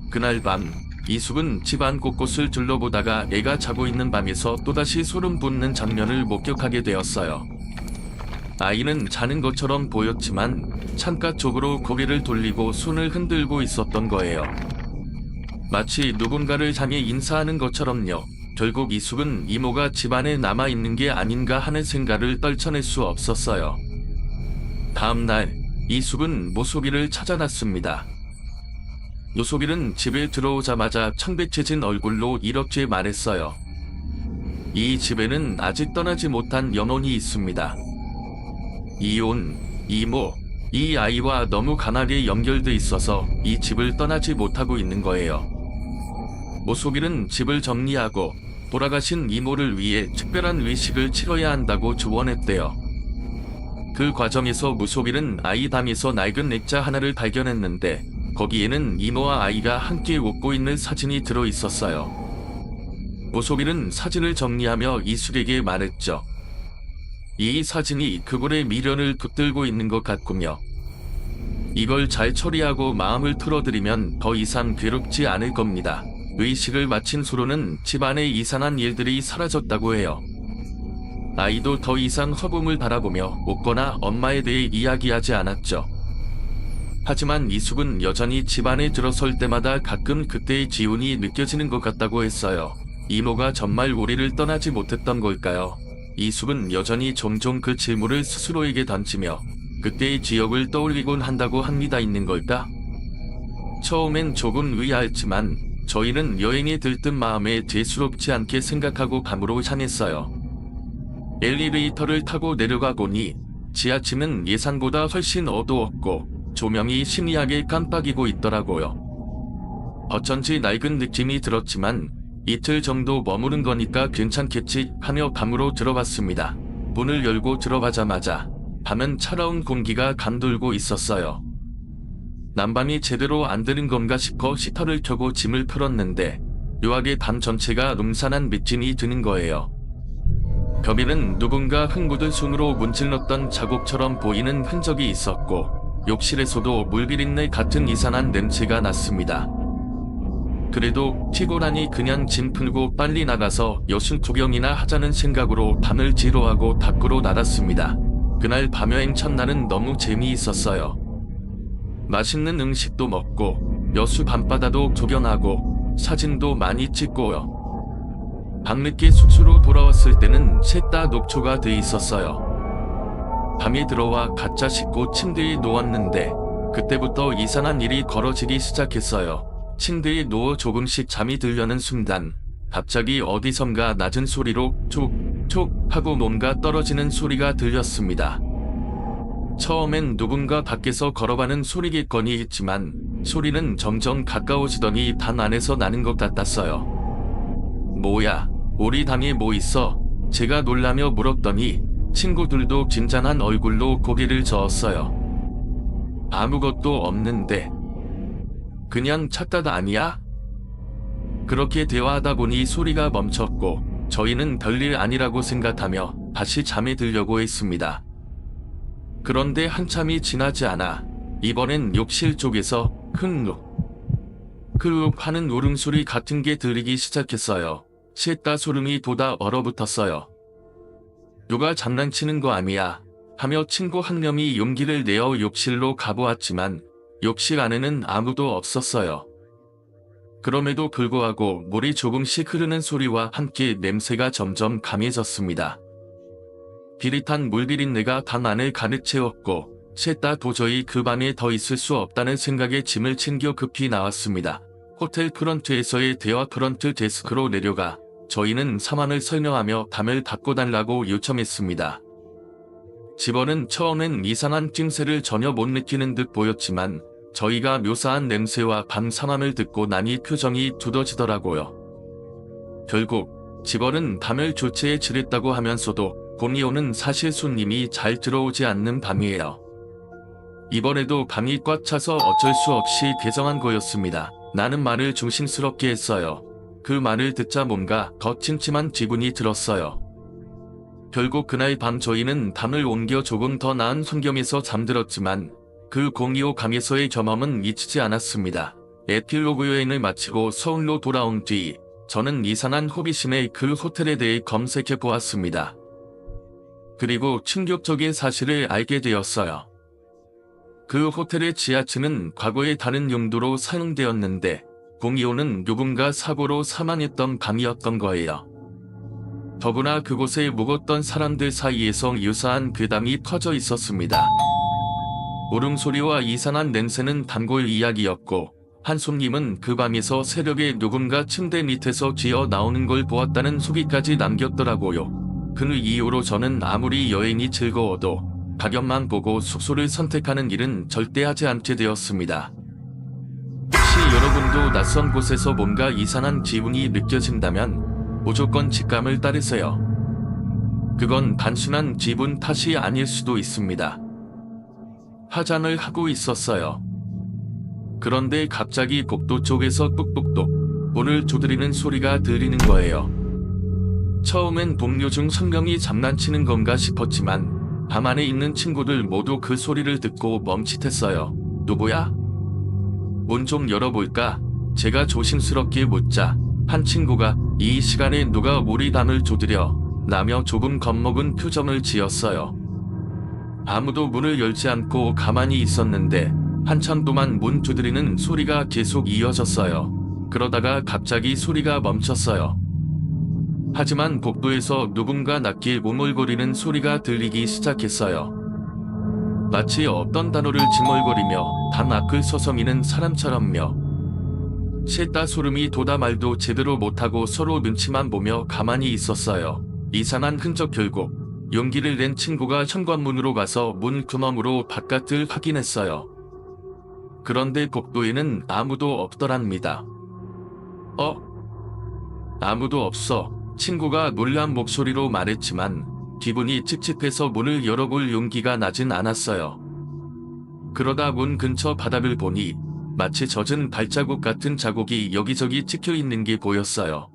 그날 밤 이숙은 집안 곳곳을 둘러보다가 애가 자고 있는 방에서 또다시 소름 돋는 장면을 목격하게 되었어요. 아이는 자는 것처럼 보였지만 창가 쪽으로 고개를 돌리고 손을 흔들고 있었던 거예요. 마치 누군가를 향해 인사하는 것처럼요. 결국 이숙은 이모가 집안에 남아있는 게 아닌가 하는 생각을 떨쳐낼 수 없었어요. 다음날 이숙은 모소비를 찾아났습니다. 모소비는 집에 들어오자마자 청백해진 얼굴로 이렇게 말했어요. 이 집에는 아직 떠나지 못한 영혼이 있습니다. 이온, 이모, 이 아이와 너무 강하게 연결돼 있어서 이 집을 떠나지 못하고 있는 거예요. 모소비는 집을 정리하고 돌아가신 이모를 위해 특별한 외식을 치러야 한다고 조언했대요. 그 과정에서 무소비는 아이 방에서 낡은 액자 하나를 발견했는데 거기에는 이모와 아이가 함께 웃고 있는 사진이 들어 있었어요. 무소비는 사진을 정리하며 이숙에게 말했죠. 이 사진이 그골의 미련을 붙들고 있는 것 같군요. 이걸 잘 처리하고 마음을 틀어드리면 더 이상 괴롭지 않을 겁니다. 의식을 마친 수로는 집안의 이상한 일들이 사라졌다고 해요. 아이도 더 이상 허공을 바라보며 웃거나 엄마에 대해 이야기하지 않았죠. 하지만 이숙은 여전히 집안에 들어설 때마다 가끔 그때의 기운이 느껴지는 것 같다고 했어요. 이모가 정말 우리를 떠나지 못했던 걸까요? 이숙은 여전히 종종 그 질문을 스스로에게 던지며 그때의 기억을 떠올리곤 한다고 합니다. 있는 걸까? 처음엔 조금 의아했지만 저희는 여행에 들뜬 마음에 대수롭지 않게 생각하고 밤으로 향했어요. 엘리베이터를 타고 내려가 보니 지하층은 예상보다 훨씬 어두웠고 조명이 희미하게 깜빡이고 있더라고요. 어쩐지 낡은 느낌이 들었지만 이틀 정도 머무른 거니까 괜찮겠지 하며 방으로 들어갔습니다. 문을 열고 들어가자마자 밤은 차가운 공기가 감돌고 있었어요. 난방이 제대로 안 되는 건가 싶어 히터를 켜고 짐을 풀었는데 묘하게 방 전체가 음산한 느낌이 드는 거예요. 벽에는 누군가 흙 묻은 손으로 문질렀던 자국처럼 보이는 흔적이 있었고 욕실에서도 물비린내 같은 이상한 냄새가 났습니다. 그래도 피곤하니 그냥 짐 풀고 빨리 나가서 여순 구경이나 하자는 생각으로 밤을 지루하고 밖으로 나갔습니다. 그날 밤여행 첫날은 너무 재미있었어요. 맛있는 음식도 먹고 여수 밤바다도 구경하고 사진도 많이 찍고요. 밤늦게 숙소로 돌아왔을 때는 셋 다 녹초가 돼 있었어요. 밤이 들어와 가짜 씻고 침대에 누웠는데 그때부터 이상한 일이 벌어지기 시작했어요. 침대에 누워 조금씩 잠이 들려는 순간 갑자기 어디선가 낮은 소리로 촉촉 하고 뭔가 떨어지는 소리가 들렸습니다. 처음엔 누군가 밖에서 걸어가는 소리겠거니 했지만 소리는 점점 가까워지더니 방 안에서 나는 것 같았어요. 뭐야, 우리 방에 뭐 있어? 제가 놀라며 물었더니 친구들도 긴장한 얼굴로 고개를 저었어요. 아무것도 없는데 그냥 착각 아니야? 그렇게 대화하다 보니 소리가 멈췄고 저희는 별일 아니라고 생각하며 다시 잠에 들려고 했습니다. 그런데 한참이 지나지 않아 이번엔 욕실 쪽에서 클룩 하는 울음소리 같은 게 들리기 시작했어요. 셋 다 소름이 돋아 얼어붙었어요. 누가 장난치는 거 아니야 하며 친구 한 명이 용기를 내어 욕실로 가보았지만 욕실 안에는 아무도 없었어요. 그럼에도 불구하고 물이 조금씩 흐르는 소리와 함께 냄새가 점점 강해졌습니다. 비릿한 물비린내가 방 안을 가득 채웠고 셋 다 도저히 그 방에 더 있을 수 없다는 생각에 짐을 챙겨 급히 나왔습니다. 호텔 프런트에서의 대화 프런트 데스크로 내려가 저희는 상황을 설명하며 담을 바꿔달라고 요청했습니다. 직원은 처음엔 이상한 낌새를 전혀 못 느끼는 듯 보였지만 저희가 묘사한 냄새와 방 상황을 듣고 나니 표정이 두더지더라고요. 결국 직원은 담을 조치해 주겠다고 하면서도 공이오는 사실 손님이 잘 들어오지 않는 밤이에요. 이번에도 방이 꽉 차서 어쩔 수 없이 개정한 거였습니다. 나는 말을 조심스럽게 했어요. 그 말을 듣자 뭔가 더 침침한 기분이 들었어요. 결국 그날 밤 저희는 담을 옮겨 조금 더 나은 환경에서 잠들었지만 그 공이오 강에서의 경험은 잊히지 않았습니다. 에필로그 여행을 마치고 서울로 돌아온 뒤 저는 이상한 호기심에 그 호텔에 대해 검색해 보았습니다. 그리고 충격적인 사실을 알게 되었어요. 그 호텔의 지하층은 과거에 다른 용도로 사용되었는데 공이오는 누군가 사고로 사망했던 밤이었던 거예요. 더구나 그곳에 묵었던 사람들 사이에서 유사한 괴담이 퍼져 있었습니다. 울음소리와 이상한 냄새는 단골 이야기였고 한 손님은 그 밤에서 새벽에 누군가 침대 밑에서 기어 나오는 걸 보았다는 소리까지 남겼더라고요. 그 이후로 저는 아무리 여행이 즐거워도 가격만 보고 숙소를 선택하는 일은 절대 하지 않게 되었습니다. 혹시 여러분도 낯선 곳에서 뭔가 이상한 기분이 느껴진다면 무조건 직감을 따르세요. 그건 단순한 기분 탓이 아닐 수도 있습니다. 화장을 하고 있었어요. 그런데 갑자기 복도 쪽에서 뚝뚝뚝 문을 두드리는 소리가 들리는 거예요. 처음엔 동료 중 한 명이 장난치는 건가 싶었지만 방 안에 있는 친구들 모두 그 소리를 듣고 멈칫했어요. 누구야? 문 좀 열어볼까? 제가 조심스럽게 묻자 한 친구가 이 시간에 누가 우리 방을 두드려? 라며 조금 겁먹은 표정을 지었어요. 아무도 문을 열지 않고 가만히 있었는데 한참 동안 문 두드리는 소리가 계속 이어졌어요. 그러다가 갑자기 소리가 멈췄어요. 하지만 복도에서 누군가 낮게 오물거리는 소리가 들리기 시작했어요. 마치 어떤 단어를 징얼거리며 방 앞을 서성이는 사람처럼요. 셋 다 소름이 돋아 말도 제대로 못하고 서로 눈치만 보며 가만히 있었어요. 이상한 흔적. 결국 용기를 낸 친구가 현관문으로 가서 문 구멍으로 바깥을 확인했어요. 그런데 복도에는 아무도 없더랍니다. 아무도 없어. 친구가 놀란 목소리로 말했지만 기분이 찝찝해서 문을 열어볼 용기가 나진 않았어요. 그러다 문 근처 바닥을 보니 마치 젖은 발자국 같은 자국이 여기저기 찍혀있는 게 보였어요.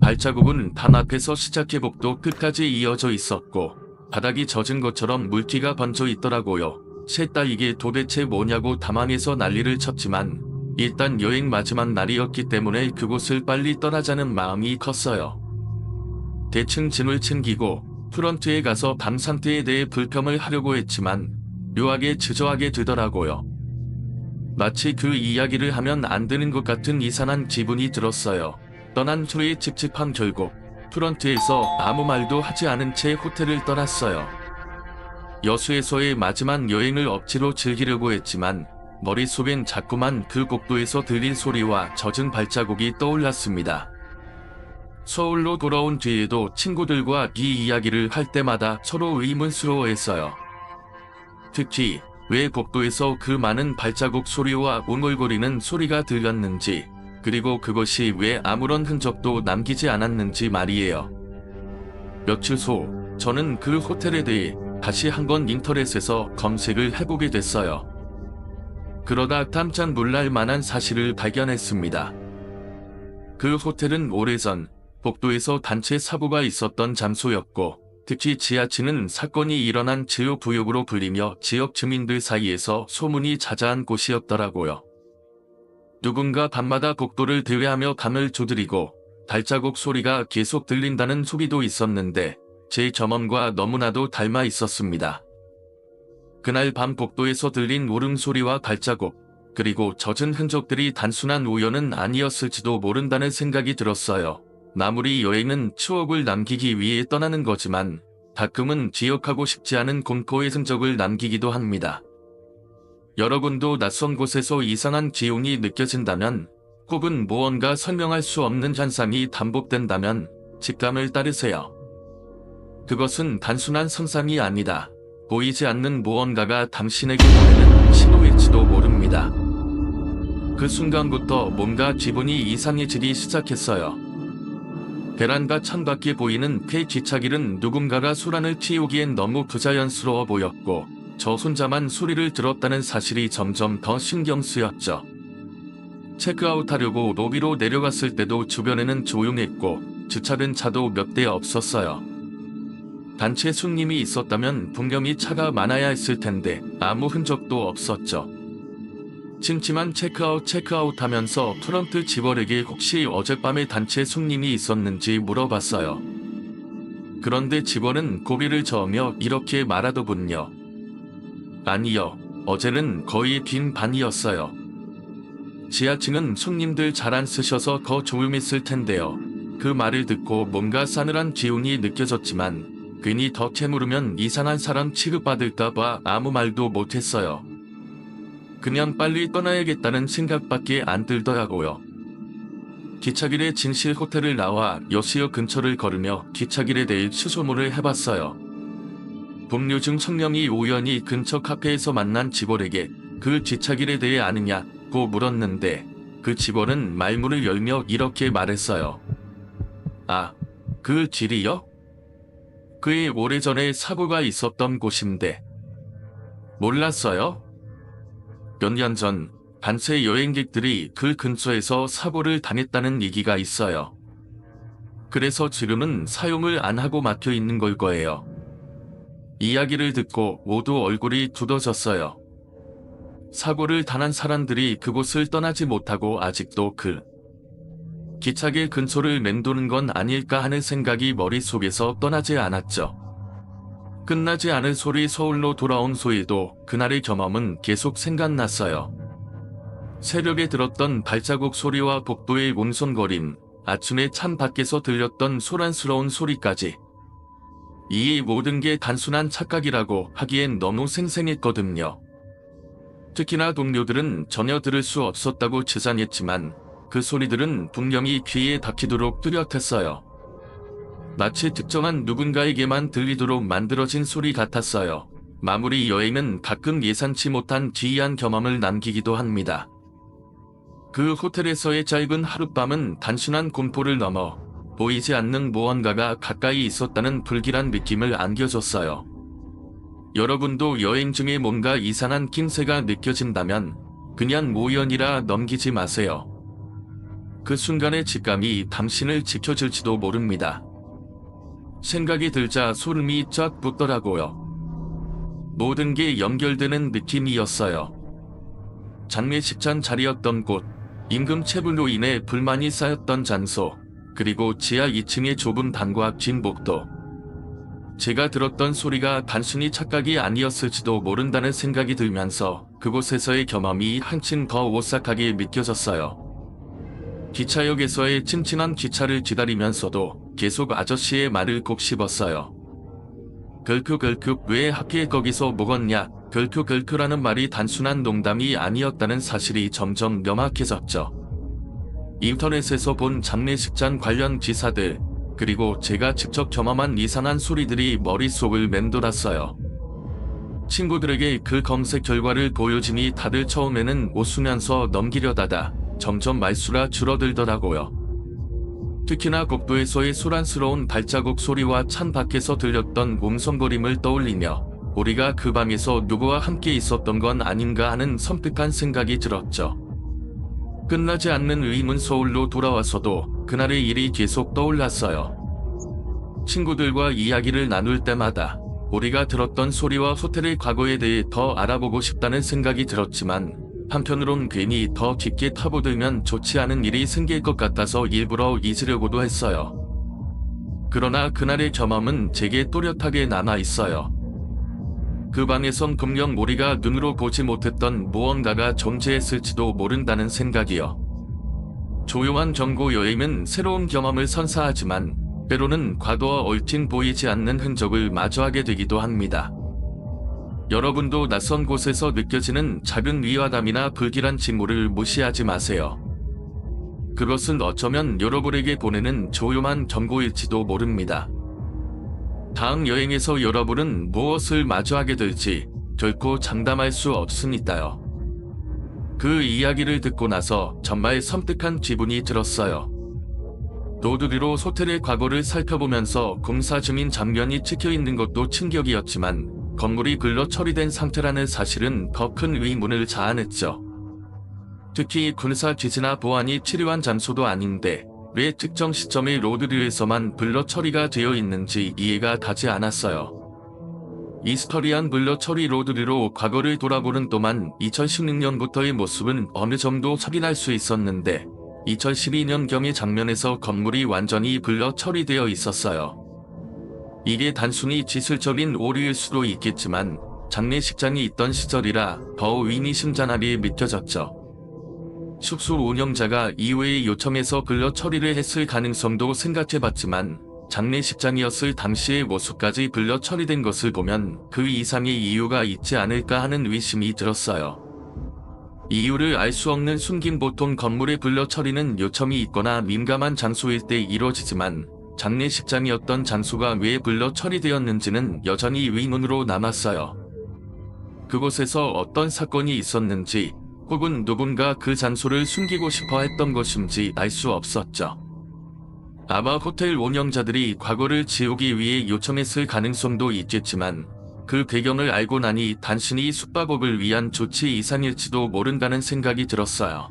발자국은 방 앞에서 시작해 복도 끝까지 이어져 있었고 바닥이 젖은 것처럼 물기가 번져 있더라고요. 셋 다 이게 도대체 뭐냐고 당황해서 난리를 쳤지만 일단 여행 마지막 날이었기 때문에 그곳을 빨리 떠나자는 마음이 컸어요. 대충 짐을 챙기고 프런트에 가서 방 상태에 대해 불평을 하려고 했지만 묘하게 주저하게 되더라고요. 마치 그 이야기를 하면 안 되는 것 같은 이상한 기분이 들었어요. 떠난 후에 찝찝한 결국 프런트에서 아무 말도 하지 않은 채 호텔을 떠났어요. 여수에서의 마지막 여행을 억지로 즐기려고 했지만 머릿속엔 자꾸만 그 복도에서 들린 소리와 젖은 발자국이 떠올랐습니다. 서울로 돌아온 뒤에도 친구들과 이 이야기를 할 때마다 서로 의문스러워했어요. 특히 왜 복도에서 그 많은 발자국 소리와 웅얼거리는 소리가 들렸는지, 그리고 그것이 왜 아무런 흔적도 남기지 않았는지 말이에요. 며칠 후 저는 그 호텔에 대해 다시 한번 인터넷에서 검색을 해보게 됐어요. 그러다 깜짝 놀랄 만한 사실을 발견했습니다. 그 호텔은 오래전 복도에서 단체 사고가 있었던 장소였고 특히 지하층은 사건이 일어난 제후구역으로 불리며 지역 주민들 사이에서 소문이 자자한 곳이었더라고요. 누군가 밤마다 복도를 대회하며 감을 조드리고 발자국 소리가 계속 들린다는 소리도 있었는데 제 경험과 너무나도 닮아 있었습니다. 그날 밤 복도에서 들린 울음소리와 발자국, 그리고 젖은 흔적들이 단순한 우연은 아니었을지도 모른다는 생각이 들었어요. 아무리 여행은 추억을 남기기 위해 떠나는 거지만 가끔은 기억하고 싶지 않은 공포의 흔적을 남기기도 합니다. 여러분도 낯선 곳에서 이상한 기운이 느껴진다면, 혹은 무언가 설명할 수 없는 현상이 반복된다면 직감을 따르세요. 그것은 단순한 상상이 아니다. 보이지 않는 무언가가 당신에게 보내는 신호일지도 모릅니다. 그 순간부터 뭔가 기분이 이상해지기 시작했어요. 베란다 창밖에 보이는 폐 기차길은 누군가가 소란을 피우기엔 너무 부자연스러워 보였고 저 혼자만 소리를 들었다는 사실이 점점 더 신경 쓰였죠. 체크아웃하려고 로비로 내려갔을 때도 주변에는 조용했고 주차된 차도 몇 대 없었어요. 단체 손님이 있었다면 분명히 차가 많아야 했을 텐데 아무 흔적도 없었죠. 침침한 체크아웃 하면서 프런트 직원에게 혹시 어젯밤에 단체 손님이 있었는지 물어봤어요. 그런데 직원은 고개를 저으며 이렇게 말하더군요. 아니요, 어제는 거의 빈 반이었어요. 지하층은 손님들 잘 안 쓰셔서 더 조용했을 텐데요. 그 말을 듣고 뭔가 싸늘한 기운이 느껴졌지만 괜히 더 캐물으면 이상한 사람 취급받을까봐 아무 말도 못했어요. 그냥 빨리 떠나야겠다는 생각밖에 안 들더라고요. 기차길에 진실 호텔을 나와 여수역 근처를 걸으며 기차길에 대해 추소모를 해봤어요. 봄요중 청년이 우연히 근처 카페에서 만난 직원에게 그 기차길에 대해 아느냐고 물었는데 그 직원은 말문을 열며 이렇게 말했어요. 아, 그 길이요? 꽤 오래전에 사고가 있었던 곳인데. 몰랐어요? 몇 년 전 단체 여행객들이 그 근처에서 사고를 당했다는 얘기가 있어요. 그래서 지금은 사용을 안 하고 막혀 있는 걸 거예요. 이야기를 듣고 모두 얼굴이 굳어졌어요. 사고를 당한 사람들이 그곳을 떠나지 못하고 아직도 그 기차길 근처를 맴도는 건 아닐까 하는 생각이 머릿속에서 떠나지 않았죠. 끝나지 않을 소리 서울로 돌아온 소희도 그날의 경험은 계속 생각났어요. 새벽에 들었던 발자국 소리와 복도의 웅성거림, 아침에 창 밖에서 들렸던 소란스러운 소리까지. 이 모든 게 단순한 착각이라고 하기엔 너무 생생했거든요. 특히나 동료들은 전혀 들을 수 없었다고 주장했지만 그 소리들은 분명히 귀에 닿히도록 뚜렷했어요. 마치 특정한 누군가에게만 들리도록 만들어진 소리 같았어요. 마무리 여행은 가끔 예상치 못한 기이한 경험을 남기기도 합니다. 그 호텔에서의 짧은 하룻밤은 단순한 공포를 넘어 보이지 않는 무언가가 가까이 있었다는 불길한 느낌을 안겨줬어요. 여러분도 여행 중에 뭔가 이상한 낌새가 느껴진다면 그냥 우연이라 넘기지 마세요. 그 순간의 직감이 당신을 지켜줄지도 모릅니다. 생각이 들자 소름이 쫙 돋더라고요. 모든 게 연결되는 느낌이었어요. 장례식장 자리였던 곳, 임금 체불로 인해 불만이 쌓였던 장소, 그리고 지하 2층의 좁은 방과 긴 복도. 제가 들었던 소리가 단순히 착각이 아니었을지도 모른다는 생각이 들면서 그곳에서의 경험이 한층 더 오싹하게 믿겨졌어요. 기차역에서의 찜찜한 기차를 기다리면서도 계속 아저씨의 말을 꼭 씹었어요. 걸크걸크 왜 하필 거기서 묵었냐. 걸크걸크라는 말이 단순한 농담이 아니었다는 사실이 점점 명확해졌죠. 인터넷에서 본 장례식장 관련 기사들, 그리고 제가 직접 경험한 이상한 소리들이 머릿속을 맴돌았어요. 친구들에게 그 검색 결과를 보여주니 다들 처음에는 웃으면서 넘기려다가 점점 말수가 줄어들더라고요. 특히나 복도에서의 소란스러운 발자국 소리와 창 밖에서 들렸던 웅성거림을 떠올리며 우리가 그 밤에서 누구와 함께 있었던 건 아닌가 하는 섬뜩한 생각이 들었죠. 끝나지 않는 의문 서울로 돌아와서도 그날의 일이 계속 떠올랐어요. 친구들과 이야기를 나눌 때마다 우리가 들었던 소리와 호텔의 과거에 대해 더 알아보고 싶다는 생각이 들었지만 한편으론 괜히 더 깊게 타보들면 좋지 않은 일이 생길 것 같아서 일부러 잊으려고도 했어요. 그러나 그날의 경험은 제게 또렷하게 남아있어요. 그 방에선 분명 우리가 눈으로 보지 못했던 무언가가 존재했을지도 모른다는 생각이요. 조용한 경고 여행은 새로운 경험을 선사하지만 때로는 과거와 얽힌 보이지 않는 흔적을 마주하게 되기도 합니다. 여러분도 낯선 곳에서 느껴지는 작은 위화감이나 불길한 징후를 무시하지 마세요. 그것은 어쩌면 여러분에게 보내는 조용한 경고일지도 모릅니다. 다음 여행에서 여러분은 무엇을 마주하게 될지 결코 장담할 수 없으니까요. 그 이야기를 듣고 나서 정말 섬뜩한 기분이 들었어요. 로드리로 호텔의 과거를 살펴보면서 공사 중인 장면이 찍혀있는 것도 충격이었지만 건물이 불러 처리된 상태라는 사실은 더 큰 의문을 자아냈죠. 특히 군사 기지나 보안이 치료한 장소도 아닌데 왜 특정 시점의 로드리에서만 불러 처리가 되어 있는지 이해가 가지 않았어요. 이스터리안 불러 처리 로드리로 과거를 돌아보는 동안 2016년부터의 모습은 어느 정도 확인할 수 있었는데 2012년경의 장면에서 건물이 완전히 불러 처리되어 있었어요. 이게 단순히 기술적인 오류일 수도 있겠지만 장례식장이 있던 시절이라 더 의미심장하게 믿겨졌죠. 숙소 운영자가 이후에 요청해서 불러 처리를 했을 가능성도 생각해봤지만 장례식장이었을 당시의 모습까지 불러 처리된 것을 보면 그 이상의 이유가 있지 않을까 하는 의심이 들었어요. 이유를 알 수 없는 숨김. 보통 건물의 불러 처리는 요청이 있거나 민감한 장소일 때 이루어지지만 장례식장이었던 장소가 왜 불러 처리되었는지는 여전히 의문으로 남았어요. 그곳에서 어떤 사건이 있었는지 혹은 누군가 그 장소를 숨기고 싶어 했던 것인지 알 수 없었죠. 아마 호텔 운영자들이 과거를 지우기 위해 요청했을 가능성도 있겠지만 그 배경을 알고 나니 단순히 숙박업을 위한 조치 이상일지도 모른다는 생각이 들었어요.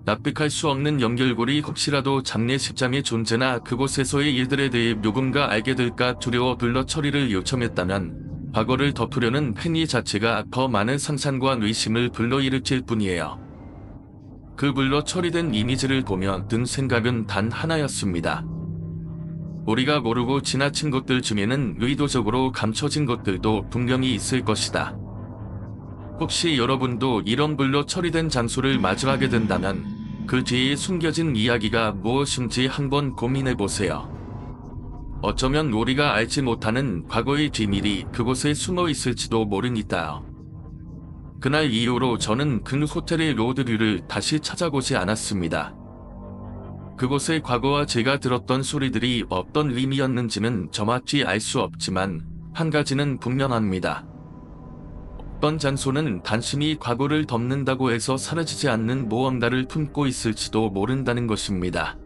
납득할 수 없는 연결고리. 혹시라도 장례식장의 존재나 그곳에서의 일들에 대해 누군가 알게 될까 두려워 불러 처리를 요청했다면 과거를 덮으려는 행위 자체가 더 많은 상상과 의심을 불러일으킬 뿐이에요. 그 불러 처리된 이미지를 보며 든 생각은 단 하나였습니다. 우리가 모르고 지나친 것들 중에는 의도적으로 감춰진 것들도 분명히 있을 것이다. 혹시 여러분도 이런 불러 처리된 장소를 마주하게 된다면 그 뒤에 숨겨진 이야기가 무엇인지 한번 고민해보세요. 어쩌면 우리가 알지 못하는 과거의 비밀이 그곳에 숨어 있을지도 모르니까요. 그날 이후로 저는 그 호텔의 로드뷰를 다시 찾아보지 않았습니다. 그곳의 과거와 제가 들었던 소리들이 어떤 의미였는지는 정확히 알 수 없지만 한 가지는 분명합니다. 어떤 장소는 단순히 과거를 덮는다고 해서 사라지지 않는 무언가를 품고 있을지도 모른다는 것입니다.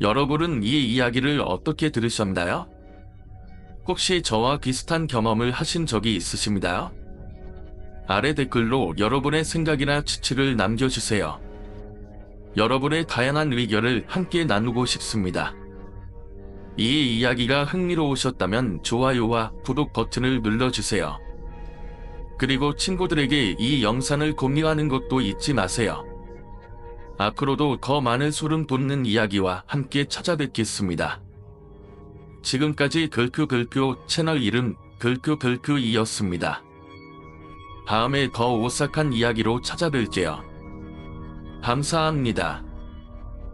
여러분은 이 이야기를 어떻게 들으셨나요? 혹시 저와 비슷한 경험을 하신 적이 있으십니까? 아래 댓글로 여러분의 생각이나 추측을 남겨주세요. 여러분의 다양한 의견을 함께 나누고 싶습니다. 이 이야기가 흥미로우셨다면 좋아요와 구독 버튼을 눌러주세요. 그리고 친구들에게 이 영상을 공유하는 것도 잊지 마세요. 앞으로도 더 많은 소름 돋는 이야기와 함께 찾아뵙겠습니다. 지금까지 글큐글큐 채널 이름 글큐글큐이었습니다. 다음에 더 오싹한 이야기로 찾아뵐게요. 감사합니다.